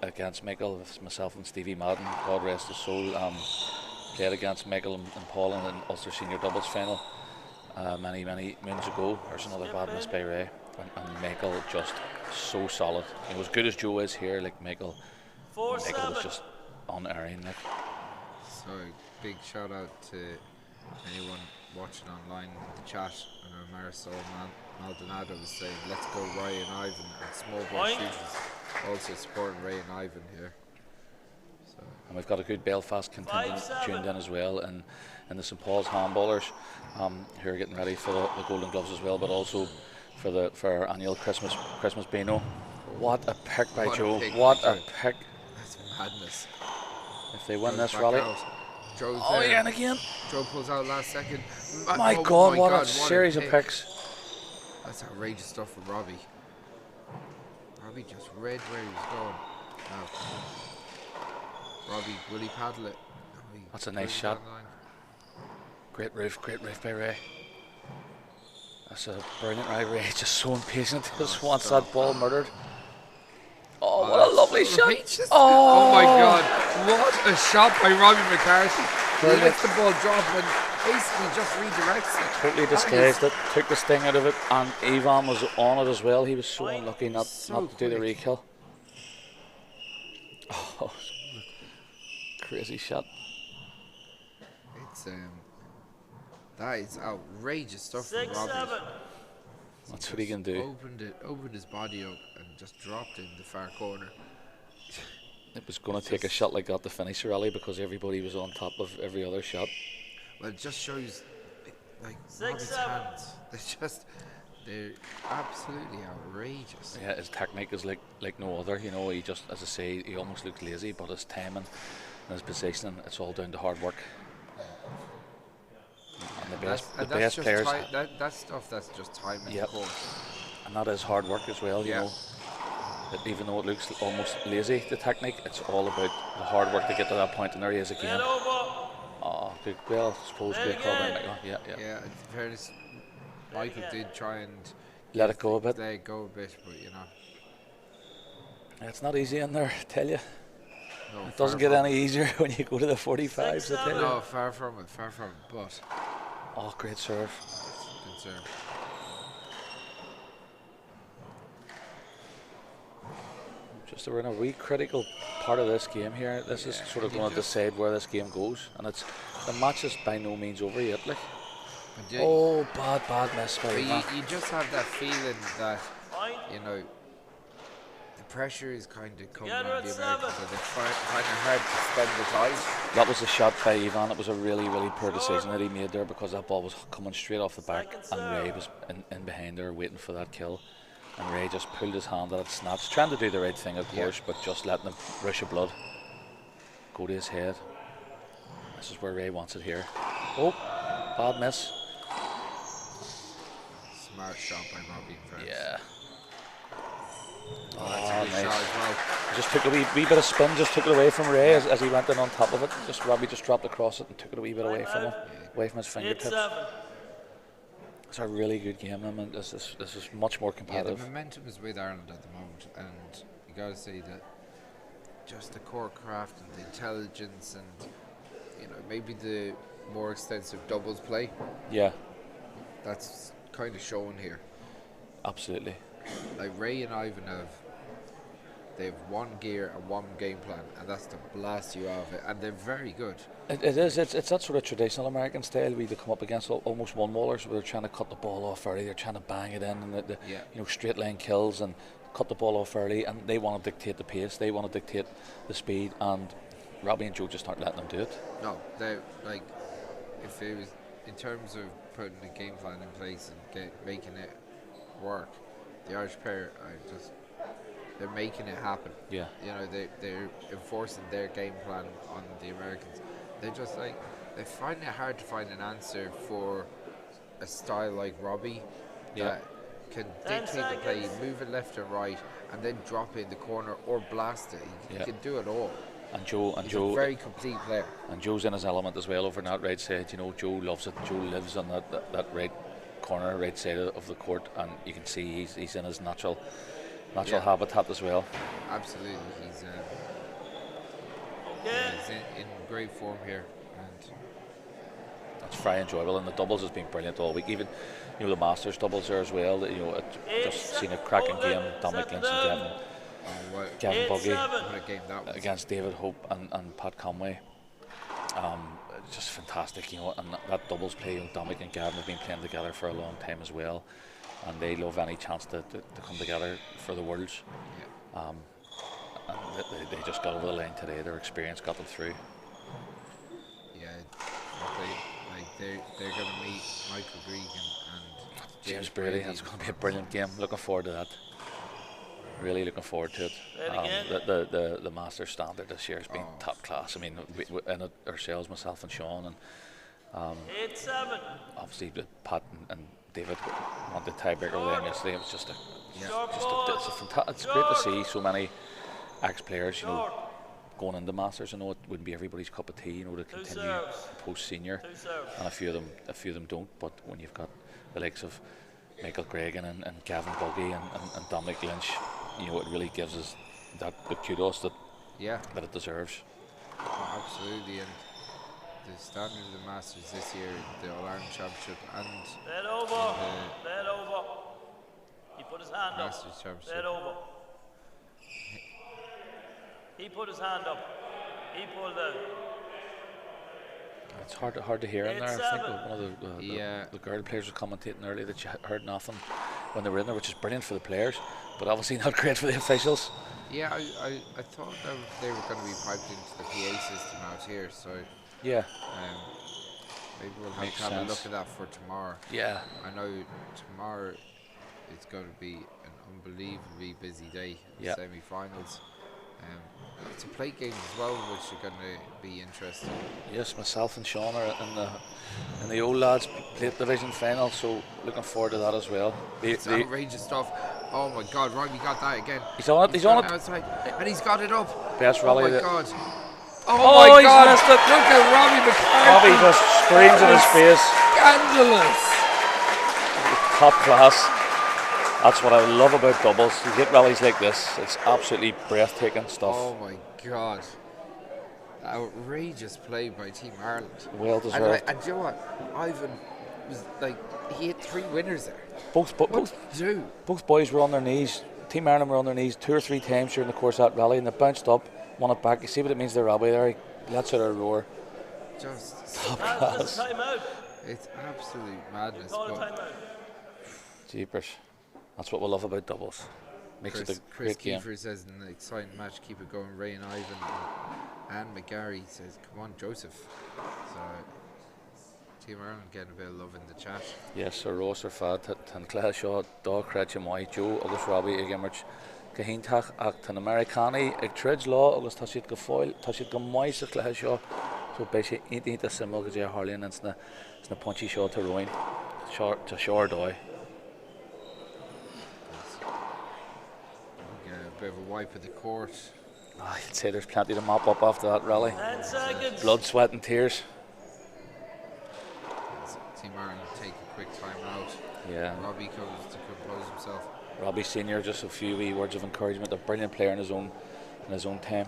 against Michael, with myself and Stevie Madden, God rest his soul. Played against Michael and Paul in an Ulster Senior Doubles final many moons ago. There's another bad miss by Ray, and Michael just so solid. You know, as good as Joe is here, like Michael was just unerring. Like. so big shout out to anyone watching online in the chat. I know Marisol Maldonado was saying, "Let's go Ray and Ivan," and Small Boy Shooters also supporting Ray and Ivan here. And we've got a good Belfast contingent tuned in as well, and the St Paul's handballers who are getting ready for the Golden Gloves as well, but also for our annual Christmas Beano. What a pick by Joe! What a pick! That's madness. If they win this back rally, out. Joe's oh there. yeah, and again! Joe pulls out last second. My God, what a series of picks! That's outrageous stuff from Robbie. Robbie just read where he was going. Now, Robbie, will he paddle it? That's a nice shot. Great roof by Ray. That's a brilliant rivalry. He's just so impatient. He just wants stop. that ball murdered. Oh, what a that's lovely so shot. outrageous. Oh. Oh my God. What a shot by Robbie McCarthy. He Brilliant. lets the ball drop and basically just redirects it. Totally disguised it, took the sting out of it, and Ivan was on it as well. He was so unlucky not so to do the quick. re-kill. Oh, crazy shot. It's that is outrageous stuff from 6-7. Robbie. That's what he can do. Opened his body up and just dropped it in the far corner. It was going to take a shot like that to finish the rally because everybody was on top of every other shot. Well, it just shows, like, 6-7. Robbie's hands. They're absolutely outrageous. Yeah, his technique is like no other. You know, he just, as I say, he almost looks lazy, but his timing and his positioning, it's all down to hard work. And the best players. That's stuff that's just timing, Yep. of course. And that is hard work as well, you know. That even though it looks almost lazy, the technique, it's all about the hard work to get to that point, and there he is again. Oh, good. Well, I suppose good call by Michael. Yeah. Yeah, in fairness, Michael did try and Let it go a bit. let it go a bit, but you know. It's not easy in there, I tell you. No, It doesn't get any easier when you go to the 45s, I tell you. No, far from it, but Oh, great serve. good serve. Just we're in a wee critical part of this game here. This is sort of going to decide where this game goes, and the match is by no means over yet. Like, oh, bad miss by Ivan. You just have that feeling that you know the pressure is kind of coming on the Americans, and they're kind of hard to spend the tide. That was a shot by Ivan. It was a really poor decision that he made there because that ball was coming straight off the back, and Ray was in behind there waiting for that kill. And Ray just pulled his hand at it, snatched, trying to do the right thing, of course, but just letting the rush of blood go to his head. This is where Ray wants it here. Oh, bad miss. Smart shot by Robbie. Yeah. Oh, that's a good shot as well. Just took a wee bit of spin, just took it away from Ray as he went in on top of it. Robbie just dropped across it and took it a wee bit away from him, away from his fingertips. It's a really good game. I mean, this is much more competitive. Yeah, the momentum is with Ireland at the moment, and you got to say that just the core craft and the intelligence, and you know maybe the more extensive doubles play. Yeah, that's kind of shown here. Absolutely. Like Ray and Ivan they've one gear and one game plan, and that's to blast you out of it, and they're very good. It is. It's that sort of traditional American style where they come up against almost one-wallers where they're trying to cut the ball off early, they're trying to bang it in, and you know, straight line kills and cut the ball off early, and they want to dictate the pace, they want to dictate the speed, and Robbie and Joe just aren't letting them do it. No, they like if it was in terms of putting a game plan in place and making it work, the Irish pair are just. They're making it happen. Yeah. You know, they're enforcing their game plan on the Americans. They're just like, they find it hard to find an answer for a style like Robbie that can dictate the play, move it left and right, and then drop it in the corner or blast it. He can do it all. And Joe, He's a very complete player. And Joe's in his element as well over on that right side. You know, Joe loves it. Joe lives on that right corner, right side of the court, and you can see he's in his natural habitat as well. Absolutely, he's in great form here, and that's very enjoyable. And the doubles has been brilliant all week. Even the Masters doubles there as well. You know, just seen a cracking game. Dominic Lynch and Gavin Buggy what a game that was. Against David Hope and Pat Conway. Just fantastic, you know. And that doubles play, Dominic and Gavin have been playing together for a long time as well. And they love any chance to come together for the Worlds. And they just got over the line today. Their experience got them through. Yeah, they're going to meet Michael Gregan and James Brady. It's going to be a brilliant game. Looking forward to that. Really looking forward to it. The Master standard this year has been top class. I mean, we in it ourselves, myself and Sean, and 8-7. obviously with Pat and David won the tiebreaker with them yesterday. It was it's great to see so many ex-players, you know, going into Masters. I know it wouldn't be everybody's cup of tea, you know, to continue post-senior, and a few of them don't. But when you've got the likes of Michael Gregan and Gavin Buggy and Dominic Lynch, you know, it really gives us that the kudos that it deserves. Oh, absolutely, and the standard of the Masters this year, the All-Ireland Championship and Let over. Let over. He put his hand Masters up. Championship. Let over. He put his hand up. He pulled out. It's hard to hear in there. I think one of the girl players was commentating earlier that she heard nothing when they were in there, which is brilliant for the players, but obviously not great for the officials. Yeah, I thought that they were going to be piped into the PA system out here, so yeah, maybe we'll have a look at that for tomorrow. Yeah, I know tomorrow it's going to be an unbelievably busy day. Semi-finals. It's a plate game as well, which are going to be interesting. Yes, myself and Sean are in the old lads plate division final, so looking forward to that as well. It's outrageous stuff. Oh my God, Robbie got that again. He's on it. He's on it. Outside, and he's got it up. Best rally. Oh my God. Oh my God! Missed it. Look at Robbie McCarthy. Robbie just screams in his face. Scandalous. Top class. That's what I love about doubles. You get rallies like this, it's absolutely breathtaking stuff. Oh my God. Outrageous play by Team Ireland. Well deserved. And you know what? Ivan was like, he hit 3 winners there. Both boys were on their knees. Team Ireland were on their knees 2 or 3 times during the course of that rally, and they bounced up, won it back. You see what it means to Robbie there? He lets out a roar. Just top class. It's absolute madness. Jeepers. That's what we love about doubles. Makes it a great game. Chris Kiefer says an exciting match, keep it going. Ray and Ivan and McGarry says, come on, Joseph. So Team Ireland getting a bit of love in the chat. Yes, so Ross are fad, Tan Clare Shaw, Dog Cratch and White, Joe, August Robbie, Egimmert, Kahintach, Acton Americani, Tridge Law, August Tashit Gafoil, Tashit Gamois, Clare Shaw. So basically, ain't a similar to Harley, and it's a punchy shot to Rowan, to Shore Doy. A bit of a wipe of the court. I'd say there's plenty to mop up after that rally. 10 seconds. Blood, sweat and tears. Team Ireland take a quick time out. Yeah. Robbie comes to compose himself. Robbie Senior, just a few wee words of encouragement. A brilliant player in his own time.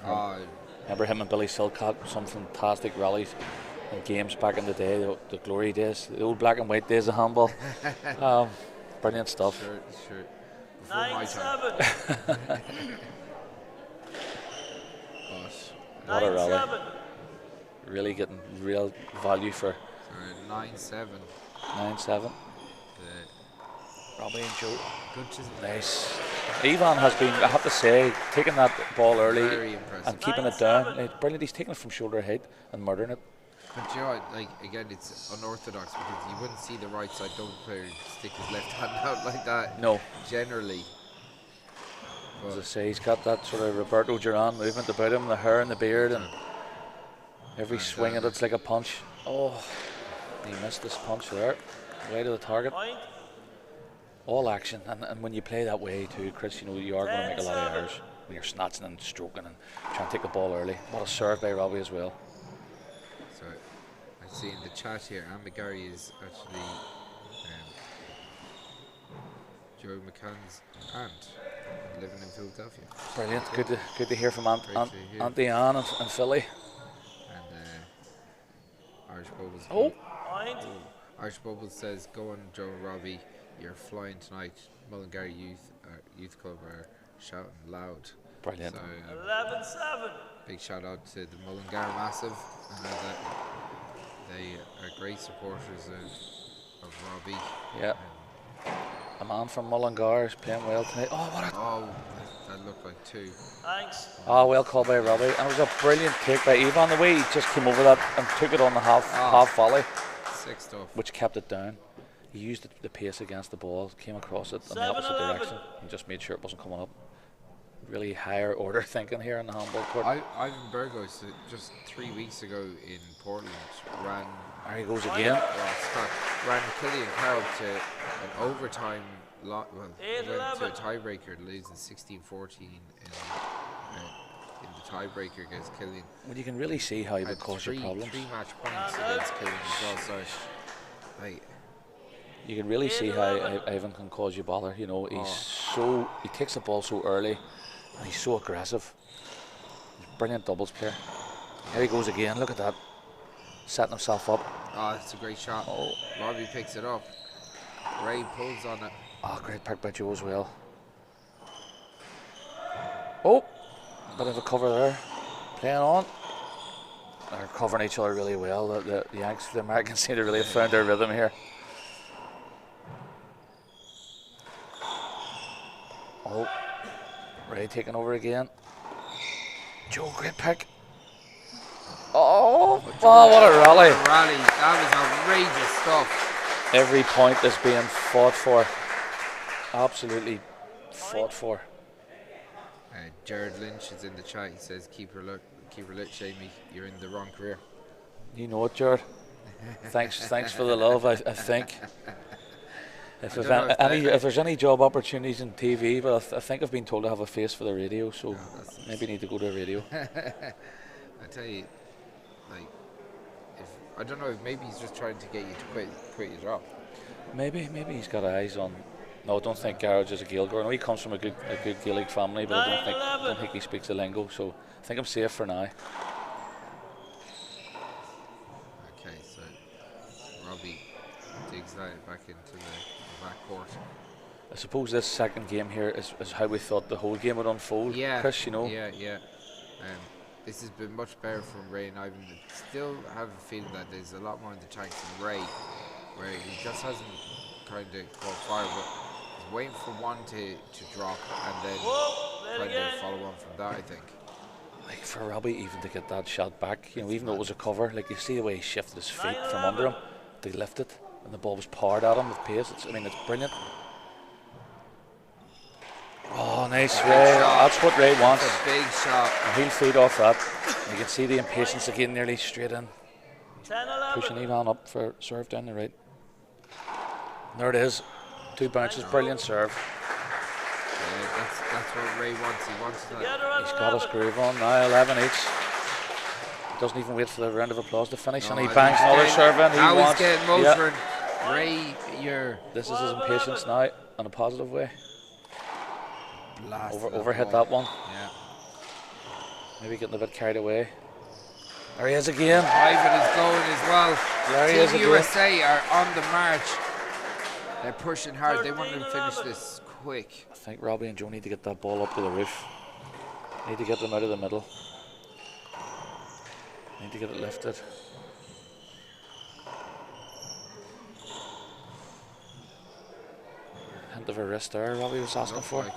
Remember him and Billy Silcott, some fantastic rallies and games back in the day, the glory days, the old black and white days of handball. Brilliant stuff. Sure. 9-7. What a rally. Really getting real value for 9-7. 9-7. Robbie and Joe. Good to see. Nice. Ivan has been, I have to say, taking that ball early and keeping it down. It's brilliant. He's taking it from shoulder head and murdering it. But you know what, like, again, it's unorthodox because you wouldn't see the right side double player stick his left hand out like that. No. Generally. As I say, he's got that sort of Roberto Duran movement about him, the hair and the beard, and every swing of it's like a punch. Oh, he missed this punch there, way to the target. All action, and when you play that way too, Chris, you know you are going to make a lot of errors when you're snatching and stroking and trying to take the ball early. What a serve by Robbie as well. So I see in the chat here, Anne McGarry is actually Joe McCann's aunt, living in Philadelphia. Brilliant. Good to hear from Auntie Anne and Philly. And Irish Bubbles. Oh. Irish Bubbles says, "Go on, Joe and Robbie. You're flying tonight." Mullingar Youth Club are shouting loud. Brilliant. So, 11-7. Big shout out to the Mullingar Massive. They are great supporters of Robbie. Yeah. A man from Mullingar is playing well tonight. That looked like 2. Thanks. Well called by Robbie. And it was a brilliant take by Ivan. The way he just came over that and took it on the half volley. Sick stuff. Which kept it down. He used the pace against the ball, came across it in the opposite direction and just made sure it wasn't coming up. Really higher order thinking here in the handball court. Ivan Burgos, just 3 weeks ago in Portland, ran. There he goes again. Ran Killian Carroll to an overtime went to a tiebreaker, losing 16-14 in the tiebreaker against Killian. Well, you can really see how he would cause you problems. 3 match points against Killian as well. So, You can really see how Ivan can cause you bother. You know, he takes the ball so early, and he's so aggressive. He's a brilliant doubles player. Here he goes again. Look at that, setting himself up. Oh, it's a great shot. Oh, Robbie picks it up. Ray pulls on it. oh, great pick by Joe as well. Oh, bit of a cover there. Playing on. They're covering each other really well. The Yanks, the Americans seem to really have found their rhythm here. Oh, Ray taking over again. Joe, great pick. Oh, what a rally. Rally. That was outrageous stuff. Every point is being fought for. Absolutely fought for. Jared Lynch is in the chat. He says, keep her lit, Shamey. You're in the wrong career. You know it, Jared. Thanks for the love, I think. If there's any job opportunities in TV, but I think I've been told to have a face for the radio, so maybe need to go to the radio. I tell you, like, I don't know, maybe he's just trying to get you to quit your job. Maybe he's got eyes on. No, I don't think Garage is a Gaeilgeoir. I know he comes from a good Gaelic family, but I don't think he speaks the lingo, so I think I'm safe for now. Okay, so Robbie digs that back into the back court. I suppose this second game here is how we thought the whole game would unfold, Yeah, Chris, you know? Yeah. This has been much better from Ray and Ivan. Still have a feeling that there's a lot more in the tank than Ray, where he just hasn't kind of caught fire, but he's waiting for one to drop and then kind of follow on from that, I think. Like for Robbie even to get that shot back, you know, even though it was a cover, like you see the way he shifted his feet from under him, they lift it, and the ball was powered at him with pace. It's brilliant. Oh, nice Ray. That's what Ray wants. That's a big shot. And he'll feed off that. You can see the impatience again, nearly straight in. 10-11. Pushing Ivan up for serve down the right. There it is. 2 bounces, brilliant serve. Yeah, that's what Ray wants. He wants that. He's got his groove on now, 11 each. He doesn't even wait for the round of applause to finish, and he bangs another serve in. Now he's getting motoring. Ray, this is his impatience now, in a positive way. Blast Overhit that one. Yeah. Maybe getting a bit carried away. There he is again. Ivan is going as well. There he is Team again. USA are on the march. They're pushing hard. They want to finish this quick. I think Robbie and Joe need to get that ball up to the roof. Need to get them out of the middle. Need to get it lifted. Hint of a wrist there, Robbie was asking for. Like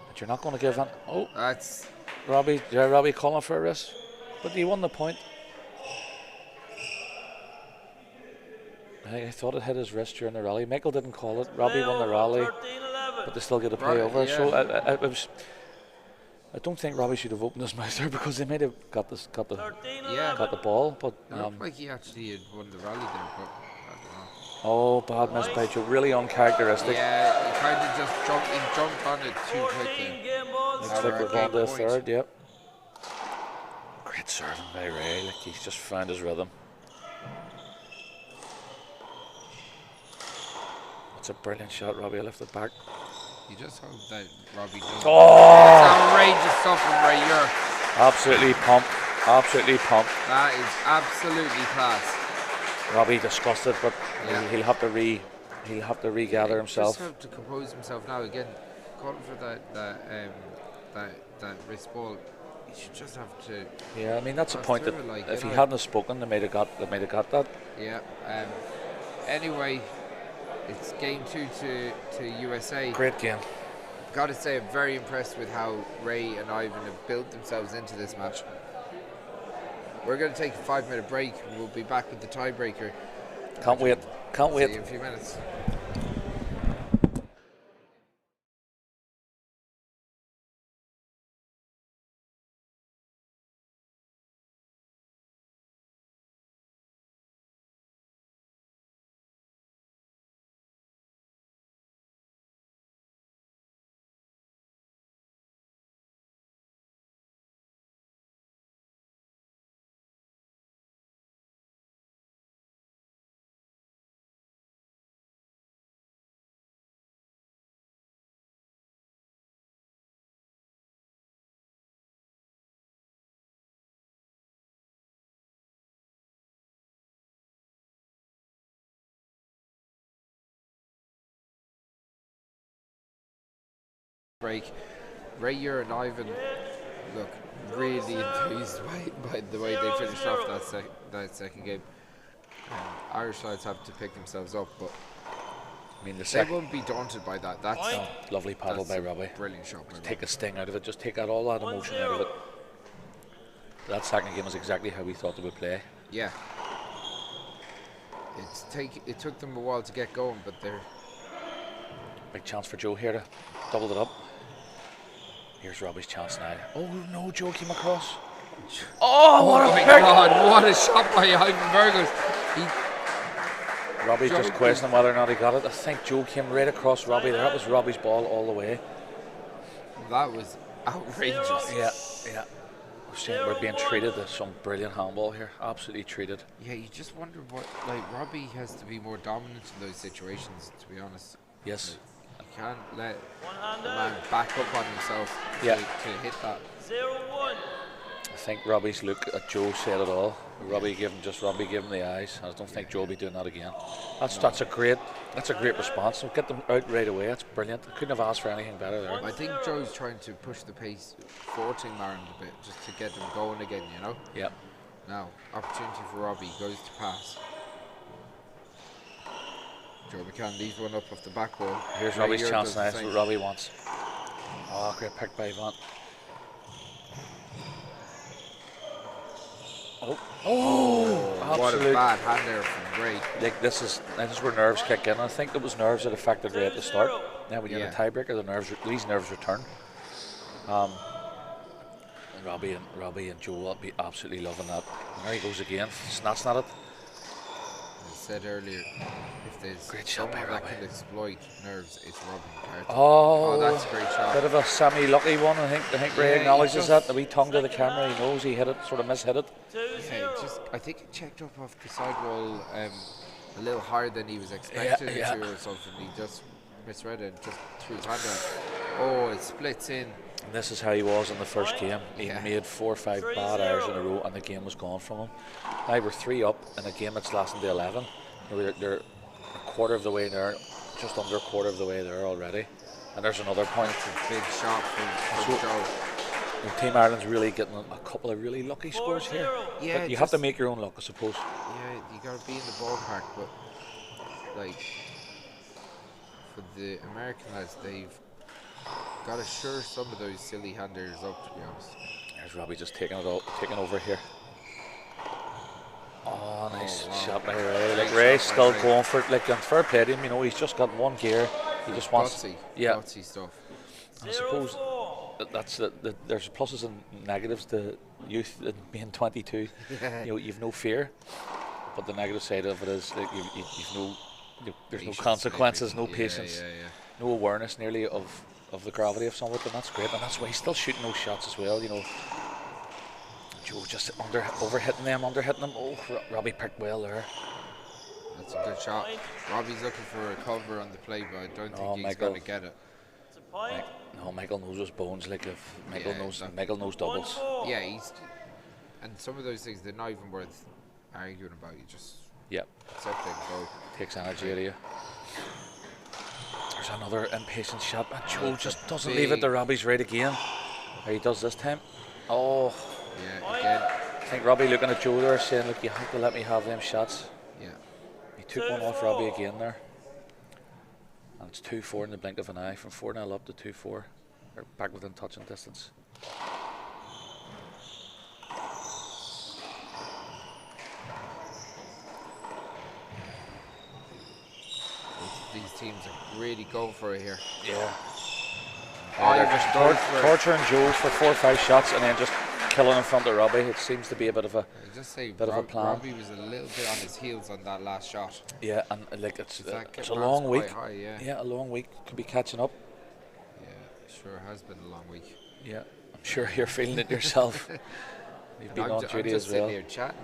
But you're not going to give it. Oh, that's Robbie calling for a wrist. But he won the point. I thought it hit his wrist during the rally. Michael didn't call it. Robbie won the rally, 13-11. but they still get a play over. Yeah. So I don't think Robbie should have opened his mouth there, because they might have got the 13-11. ball. But it looked like he actually had won the rally there, but I don't know. oh, bad miss by Joe. Really uncharacteristic. Yeah, he kind of just jumped on it too 14 quickly. game balls. Looks like we're going to the point. third. Yep. Great serving by Ray. Like he's just found his rhythm. That's a brilliant shot. Robbie lifted back. You just hope that Robbie does. Oh! That's outrageous stuff from Ray. Absolutely pumped. Absolutely pumped. That is absolutely class. Robbie disgusted, but Yeah. he'll have to regather himself. Just have to compose himself now again. Calling for that wrist ball. He should just have to. Yeah, I mean that's a Pass point that through, like, if you he know. hadn't have spoken, they might have got that. Yeah. Anyway, it's game 2 to USA. Great game. Got to say, I'm very impressed with how Ray and Ivan have built themselves into this match. We're going to take a 5-minute break. We'll be back with the tiebreaker. Can't wait. Can't See wait. you in a few minutes. break. Ray, Ure and Ivan look really enthused by the way they finished off that second game. Irish sides have to pick themselves up, but I mean, they won't be daunted by that. That's lovely paddle by Robbie. Brilliant shot by Robbie. Take a sting out of it. Just take out all that emotion out of it. That second game was exactly how we thought they would play. Yeah. It took them a while to get going, but they're... Big chance for Joe here to double it up. Here's Robbie's chance now. Oh no, Joe came across. Oh, what a pick! God, what a shot by Ivan Burgos. Robbie just questioning whether or not he got it. I think Joe came right across Robbie there. That was Robbie's ball all the way. That was outrageous. Yeah. We're being treated as some brilliant handball here. Absolutely treated. Yeah, you just wonder what, Robbie has to be more dominant in those situations, to be honest. Yes. You can't let the man back up on himself to hit that. 0-1. I think Robbie's look at Joe said it all. Robbie gave him the eyes. I don't think Joe will be doing that again. That's a great response. So get them out right away. That's brilliant. I couldn't have asked for anything better there. I think Joe's trying to push the pace forward to Marin a bit, just to get them going again, you know? Yep. Now, opportunity for Robbie, goes to pass. Joe McCann leaves one up off the back wall. Here's Robbie's chance now. That's what Robbie wants. Oh, great pick by Ivan. What a bad hand there from Ray. Like this is where nerves kick in. I think it was nerves that affected Ray at the start. Now when you're in a tiebreaker, these nerves return. And Robbie and Joe will be absolutely loving that. And there he goes again, snatching at it. As I said earlier, if there's someone that can exploit nerves, it's Robbie McCarthy. Oh, that's a great shot. Bit of a semi-lucky one. I think Ray acknowledges that. The wee tongue to the camera. He knows he hit it, sort of mishit it. Yeah, I think it checked up off the sidewall a little higher than he was expecting it to, or something. He just misread it, just threw his hand out. Oh, it splits in. And this is how he was in the first game. He made 4 or 5 bad errors in a row, and the game was gone from him. Now we're 3 up in a game that's lasting to 11. They're a quarter of the way there, just under a quarter of the way there already. And there's another point. It's a big shot from Joe. Team Ireland's really getting a couple of really lucky scores here. Yeah, but you have to make your own luck, I suppose. Yeah, you got to be in the ballpark, but for the American lads, they've got to shore some of those silly handers up, to be honest. There's Robbie just taking over here. Oh, nice shot by Ray. Ray's still going for it. Fair play to him, he's just got one gear. He just wants gutsy stuff. I suppose that's there's pluses and negatives to youth and being 22. You've no fear, but the negative side of it is there's no consequences, no patience, no awareness nearly of the gravity of something, and that's great. And that's why he's still shooting those shots as well. Joe just overhitting them. Oh, Robbie picked well there. That's a good shot. Robbie's looking for a cover on the play, but I don't think he's going to get it. It's a point. No, Michael knows his bones. Michael knows doubles. Yeah, and some of those things they're not even worth arguing about. You just accept it and go. Takes energy out of you. There's another impatient shot, and Joe just doesn't leave it to Robbie's right again. Or he does this time. Oh. Yeah, again. I think Robbie looking at Joe there saying, look, you have to let me have them shots. Yeah. He took one off Robbie again there. And it's 2-4 in the blink of an eye, from 4-0 up to 2-4. They're back within touching distance. These teams are really going for it here. Yeah. They're just torturing Joe for 4 or 5 shots and then just killing in front of Robbie. It seems to be a bit of a plan. Robbie was a little bit on his heels on that last shot. Yeah, and it's a long week. High, a long week. Could be catching up. Yeah, sure has been a long week. Yeah, I'm sure you're feeling it yourself. You've been on duty as well. I'm just sitting here chatting,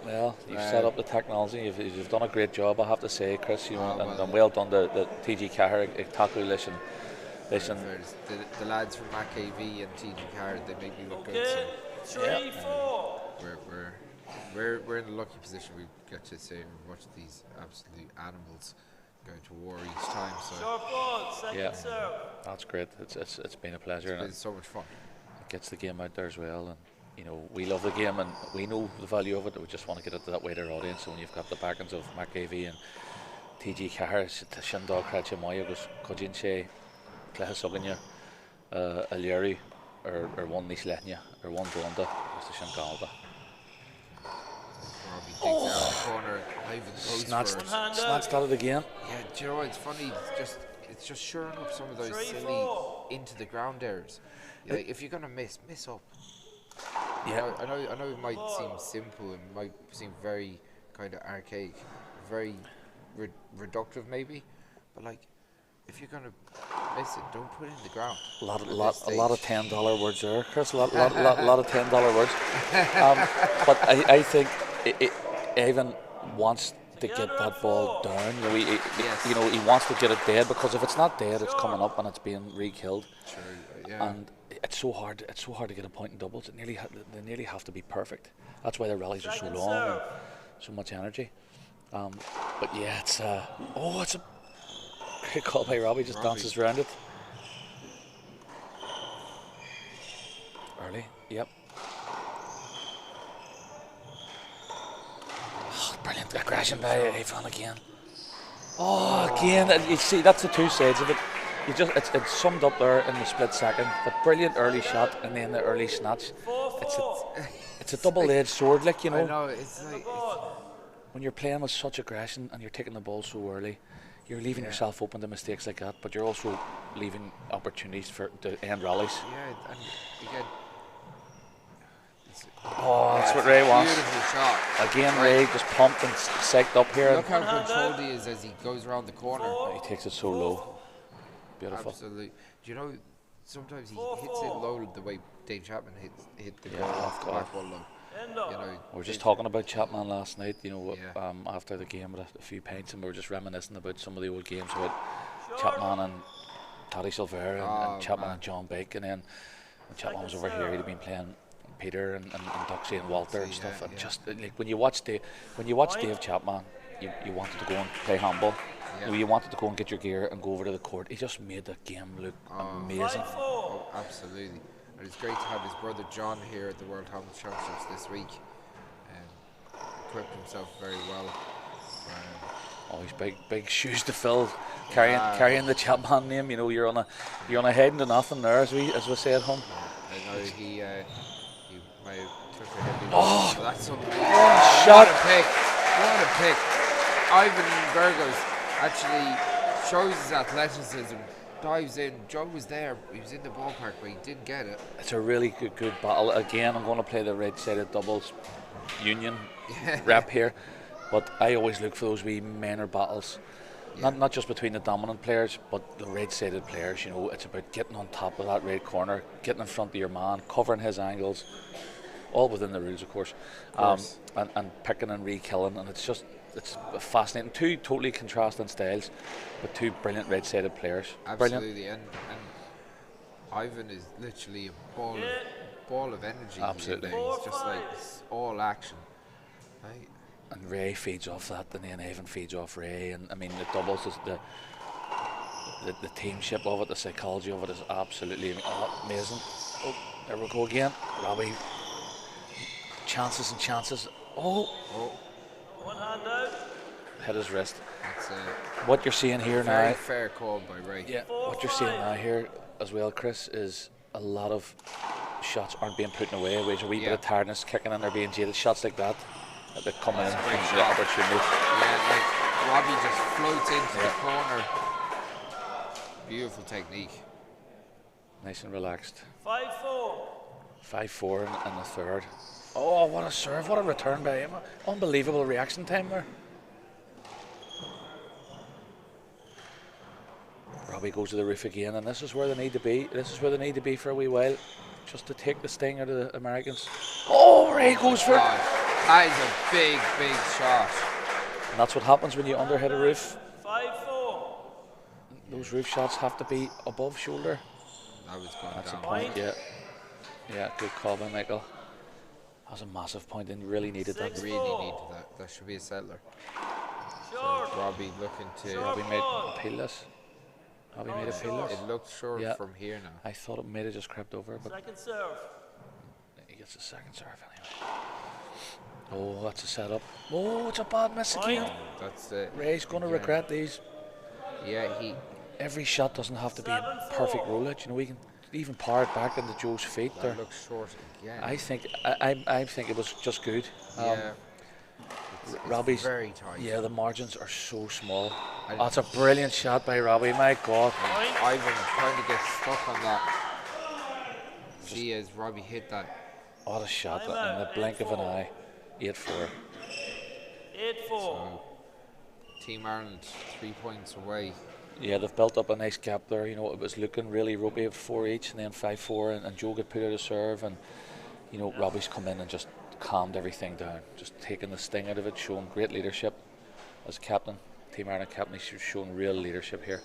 Well, you've set up the technology. You've done a great job, I have to say, Chris. And well done the TG Cahir, Taku Listen. The lads from McAV and TG Cahir, they make me look good. So 3-4. We're in a lucky position. We get to say watch these absolute animals going to war each time. So Short ball, second Yeah. serve. That's great. It's been a pleasure, it's and been so much fun. it gets the game out there as well. And we love the game, and we know the value of it. We just want to get it to that wider audience. So when you've got the backings of McCarthy and TG Cahar, Shindog Cratcha Moya, goes Cojin Shea, Clahasuganya, Alieri, or one Nisletnya, or one Dronda, Mr. Shangalda. Robbie takes it out of the corner. Ivan goes Snatched, for it. snatched at it again. Yeah, do you know what? It's funny. It's just shoring up some of those 3-4. silly into the ground errors. Like, if you're gonna miss up. Yeah. I know it might seem simple and might seem very kind of archaic, very reductive maybe, but like if you're gonna miss it, don't put it in the ground. A lot at of this stage. $10 words there, Chris. A lot of $10 words. But I think Evan wants to get that ball down. He wants to get it dead, because if it's not dead, it's coming up and it's being re-killed. True, yeah. And it's so hard to get a point in doubles. They nearly have to be perfect. That's why the rallies are so Second long and serve. so much energy. But yeah, it's a great call by Robbie. Just dances around it. Early, yep. Oh, brilliant aggression by Avon again. Oh, again, you see, that's the two sides of it. It's summed up there in the split second. The brilliant early shot and then the early snatch. It's a double-edged sword, like, I know, it's like when you're playing with such aggression and you're taking the ball so early, you're leaving yourself open to mistakes like that, but you're also leaving opportunities to end rallies. yeah, and again. That's what Ray wants. Beautiful shot. Again, Ray just pumped and psyched up here. Look how controlled he is as he goes around the corner. He takes it so low. Beautiful. Absolutely. Do you know, sometimes he hits it low the way Dave Chapman hit the ball off off the back wall low. We were just talking about Chapman last night, Yeah. After the game with a few pints, and we were just reminiscing about some of the old games about Chapman and Taddy Silver and Chapman and John Bake, and then when Chapman was over here, he'd been playing Peter and Duxie and Walter and stuff, and just like when you watch Dave Chapman, you wanted to go and play handball. Yeah. You wanted to go and get your gear and go over to the court. He just made the game look amazing. Oh, absolutely. And it's great to have his brother John here at the World Handball Championships this week. Equipped himself very well. He's big shoes to fill, carrying the Chapman name. You're on a heading to nothing there, as we say at home. I know he may have took a heavy Oh, that's unbelievable. Shot. What a pick. Ivan Burgos actually shows his athleticism, dives in. Joe was there, he was in the ballpark, but he didn't get it. It's a really good battle. Again, I'm going to play the red-sided doubles union rep here, but I always look for those wee minor battles. Not just between the dominant players, but the red-sided players. It's about getting on top of that red corner, getting in front of your man, covering his angles, all within the rules, of course. And picking and re-killing, and it's fascinating. Two totally contrasting styles, but two brilliant red-sided players. Absolutely, and Ivan is literally a ball of energy. Absolutely. He's just like all action. Right? And Ray feeds off that, and then Evan feeds off Ray, and I mean the doubles is the teamship of it, the psychology of it is absolutely amazing. Oh, there we go again. Robbie, chances and chances. Oh. One hand out. Hit his wrist. That's What you're seeing here very now. fair call by Ray. Yeah. What you're seeing now here as well, Chris, is a lot of shots aren't being put away. There's a wee bit of tiredness kicking in, they're being jaded. Shots like that come in and brings the opportunity. Yeah, like Robbie just floats into the corner. Beautiful technique. Nice and relaxed. 5-4. 5-4 in the third. Oh, what a serve, what a return by him. Unbelievable reaction time there. Robbie goes to the roof again, and this is where they need to be. This is where they need to be for a wee while, just to take the sting out of the Americans. Oh, Ray goes for it. That is a big shot. And that's what happens when you underhit a roof. 5-4. Those roof shots have to be above shoulder. That was going That's down. a point, yeah. Good call by Michael. That was a massive point, and really needed that. Really needed that. That should be a settler. Short. Robbie looking to. Short. Robbie made appeal this. Robbie made appeal this. It looked short Yeah. from here now. I thought it might have just crept over, but Second serve. he gets a second serve anyway. Oh, that's a setup. Oh, it's a bad miss again. That's it. Ray's going to regret these. Yeah, Every shot doesn't have to be a perfect rollout. You know, we can even power it back into Joe's feet there. that looks short again. I think it was just good. Yeah. It's Robbie's very tight. Yeah, the margins are so small. That's a brilliant shot by Robbie. My God. Ivan trying to get stuck on that. See as Robbie hit that. What a shot in the blink of an eye. 8-4. 8-4. So, Team Ireland 3 points away. Yeah, they've built up a nice gap there. You know, it was looking really ropey at 4 each, and then 5-4, and Joe got put out of serve, and you know Robbie's come in and just calmed everything down, just taking the sting out of it, showing great leadership as captain, Team Ireland captain. He's showing real leadership here.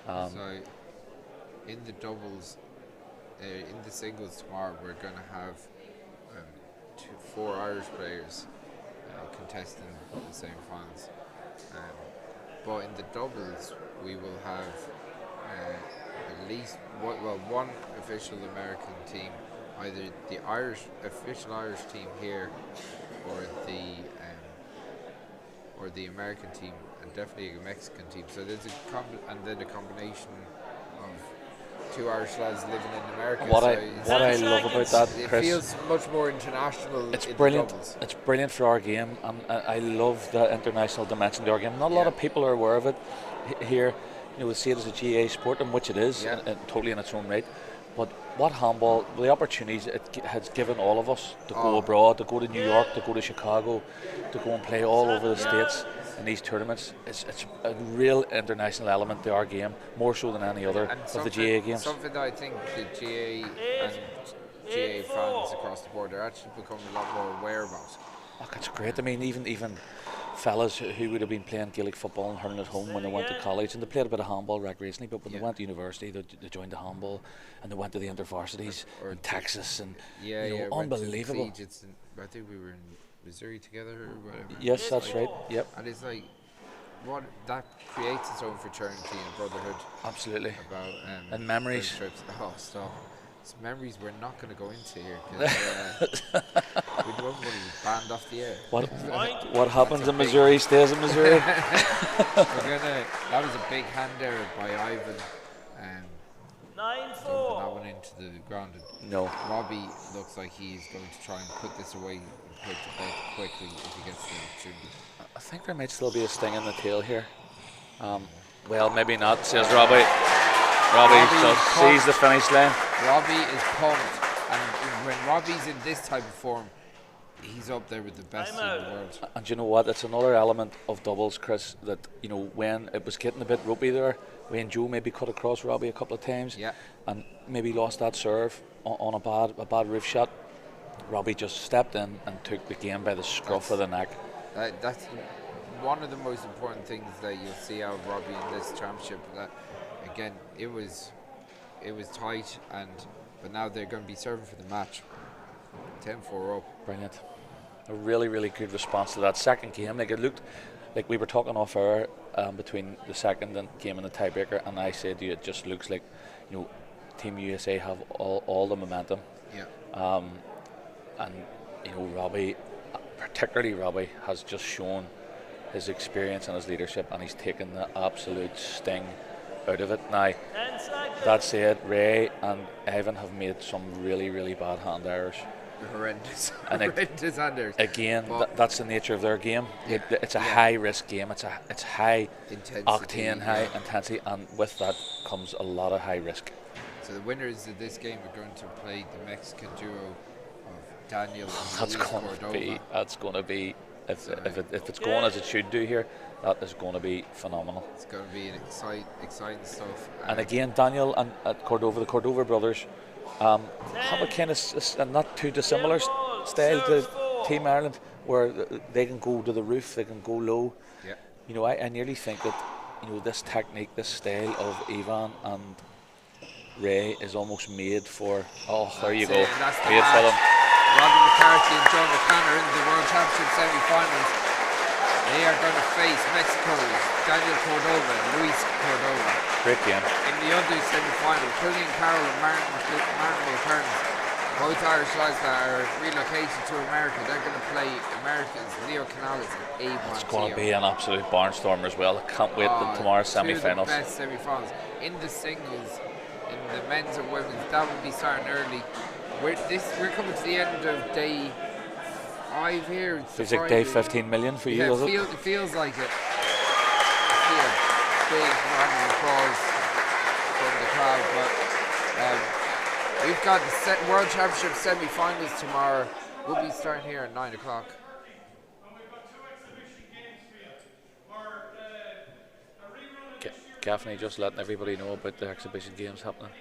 So, in the doubles, in the singles tomorrow, we're going to have 4 Irish players contesting the same finals. But in the doubles, we will have at least one official American team, either the official Irish team here, or the American team, and definitely a Mexican team. So there's and then a combination of 2 Irish lads living in America. What so I love about that, it Chris, feels much more international. it's in brilliant. The doubles. It's brilliant for our game, and I love the international dimension to our game. Not a lot of people are aware of it here. You know, we see it as a GA sport, and which it is, and totally in its own right. But what handball, the opportunities it has given all of us to go abroad, to go to New York, to go to Chicago, to go and play all over the States in these tournaments. It's a real international element to our game, more so than any other of the GA games. Something that I think the GA and GA fans across the board are actually becoming a lot more aware about. Look, it's great. I mean, even fellas who would have been playing Gaelic football and hurling at home when they went to college, and they played a bit of handball recreationally, but when they went to university, they joined the handball, and they went to the intervarsities in Texas, and unbelievable. I think we were in Missouri together or whatever. Yes, that's right. Yep. And it's like, what that creates its own fraternity and brotherhood. Absolutely. About and memories. Trips. Oh, stop. It's memories we're not going to go into here because we don't want to be banned off the air. What happens in Missouri stays in Missouri. That was a big hand error by Ivan. 9-4. Dumping that one into the ground. No. Robbie looks like he's going to try and put this away and put it to bed quickly if he gets the opportunity. I think there might still be a sting in the tail here. Well, maybe not, says Robbie. Robbie just sees the finish line. Robbie is pumped, and when Robbie's in this type of form, he's up there with the best in the world. And you know what? It's another element of doubles, Chris, that you know when it was getting a bit ropey there, when Joe maybe cut across Robbie a couple of times, and maybe lost that serve on a bad roof shot. Robbie just stepped in and took the game by the scruff of the neck. That's one of the most important things that you'll see out of Robbie in this championship. That again, it was tight, but now they're going to be serving for the match. 10-4 up. Brilliant. A really, really good response to that second game. Like it looked like we were talking off air between the second game and the tiebreaker, and I said to you, it just looks like, you know, Team USA have all the momentum. Yeah. And you know, Robbie, particularly Robbie, has just shown his experience and his leadership, and he's taken the absolute sting out of it. Now, that said, Ray and Evan have made some really, really bad hand errors. Horrendous hand errors. Again, that's the nature of their game. It's a high risk game. It's high intensity, octane, high intensity, and with that comes a lot of high risk. So the winners of this game are going to play the Mexican duo of Daniel and That's going to be if it's going as it should do here, that is going to be phenomenal. It's going to be an exciting stuff. And again, Daniel and Cordova, the Cordova brothers, have a kind of not too dissimilar style to Team Ireland, where they can go to the roof, they can go low. Yeah. You know, I nearly think that, you know, this technique, this style of Ivan and Ray is almost made for. Oh, there you go. Made for them. Robbie McCarthy and John McCann are in the World Championship semi-finals. They are going to face Mexico's Daniel Cordova and Luis Cordova. Great game. In the under semi-final, Killian Carroll and Martin McCarthy, both Irish lads that are relocated to America, they're going to play America's Leo Canales and Abe Montiel. It's going to be an absolute barnstormer as well. I can't wait for tomorrow's semi-finals. Two of the best semi-finals. In the singles, in the men's and women's, that will be starting early. We're coming to the end of day 5 here. Feels like day 15 million for you, does it? It feels like it. Big round of applause from the crowd, but we've got the World Championship semi-finals tomorrow. We'll be starting here at 9 o'clock. Gaffney just letting everybody know about the exhibition games happening.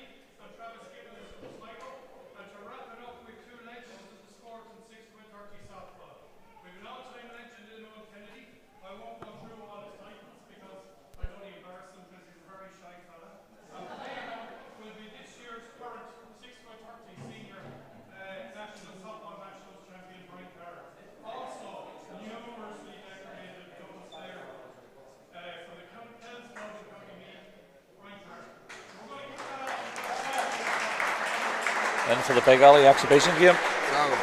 In for the Big Alley exhibition game. So,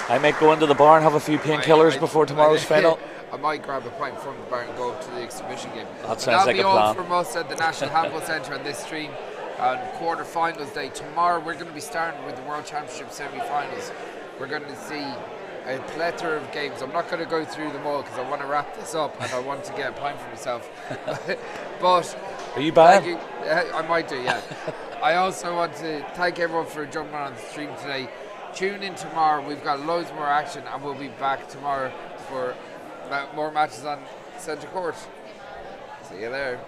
I might go into the bar and have a few painkillers before tomorrow's final. I might grab a pint from the bar and go up to the exhibition game. That sounds like a plan. That'll be all from us at the National Handball Centre on this stream on quarter-finals day. Tomorrow we're going to be starting with the World Championship semi-finals. We're going to see a plethora of games. I'm not going to go through them all because I want to wrap this up and I want to get a pint for myself. But are you buying? I might do, yeah. I also want to thank everyone for jumping on the stream today. Tune in tomorrow. We've got loads more action and we'll be back tomorrow for more matches on Centre Court. See you there.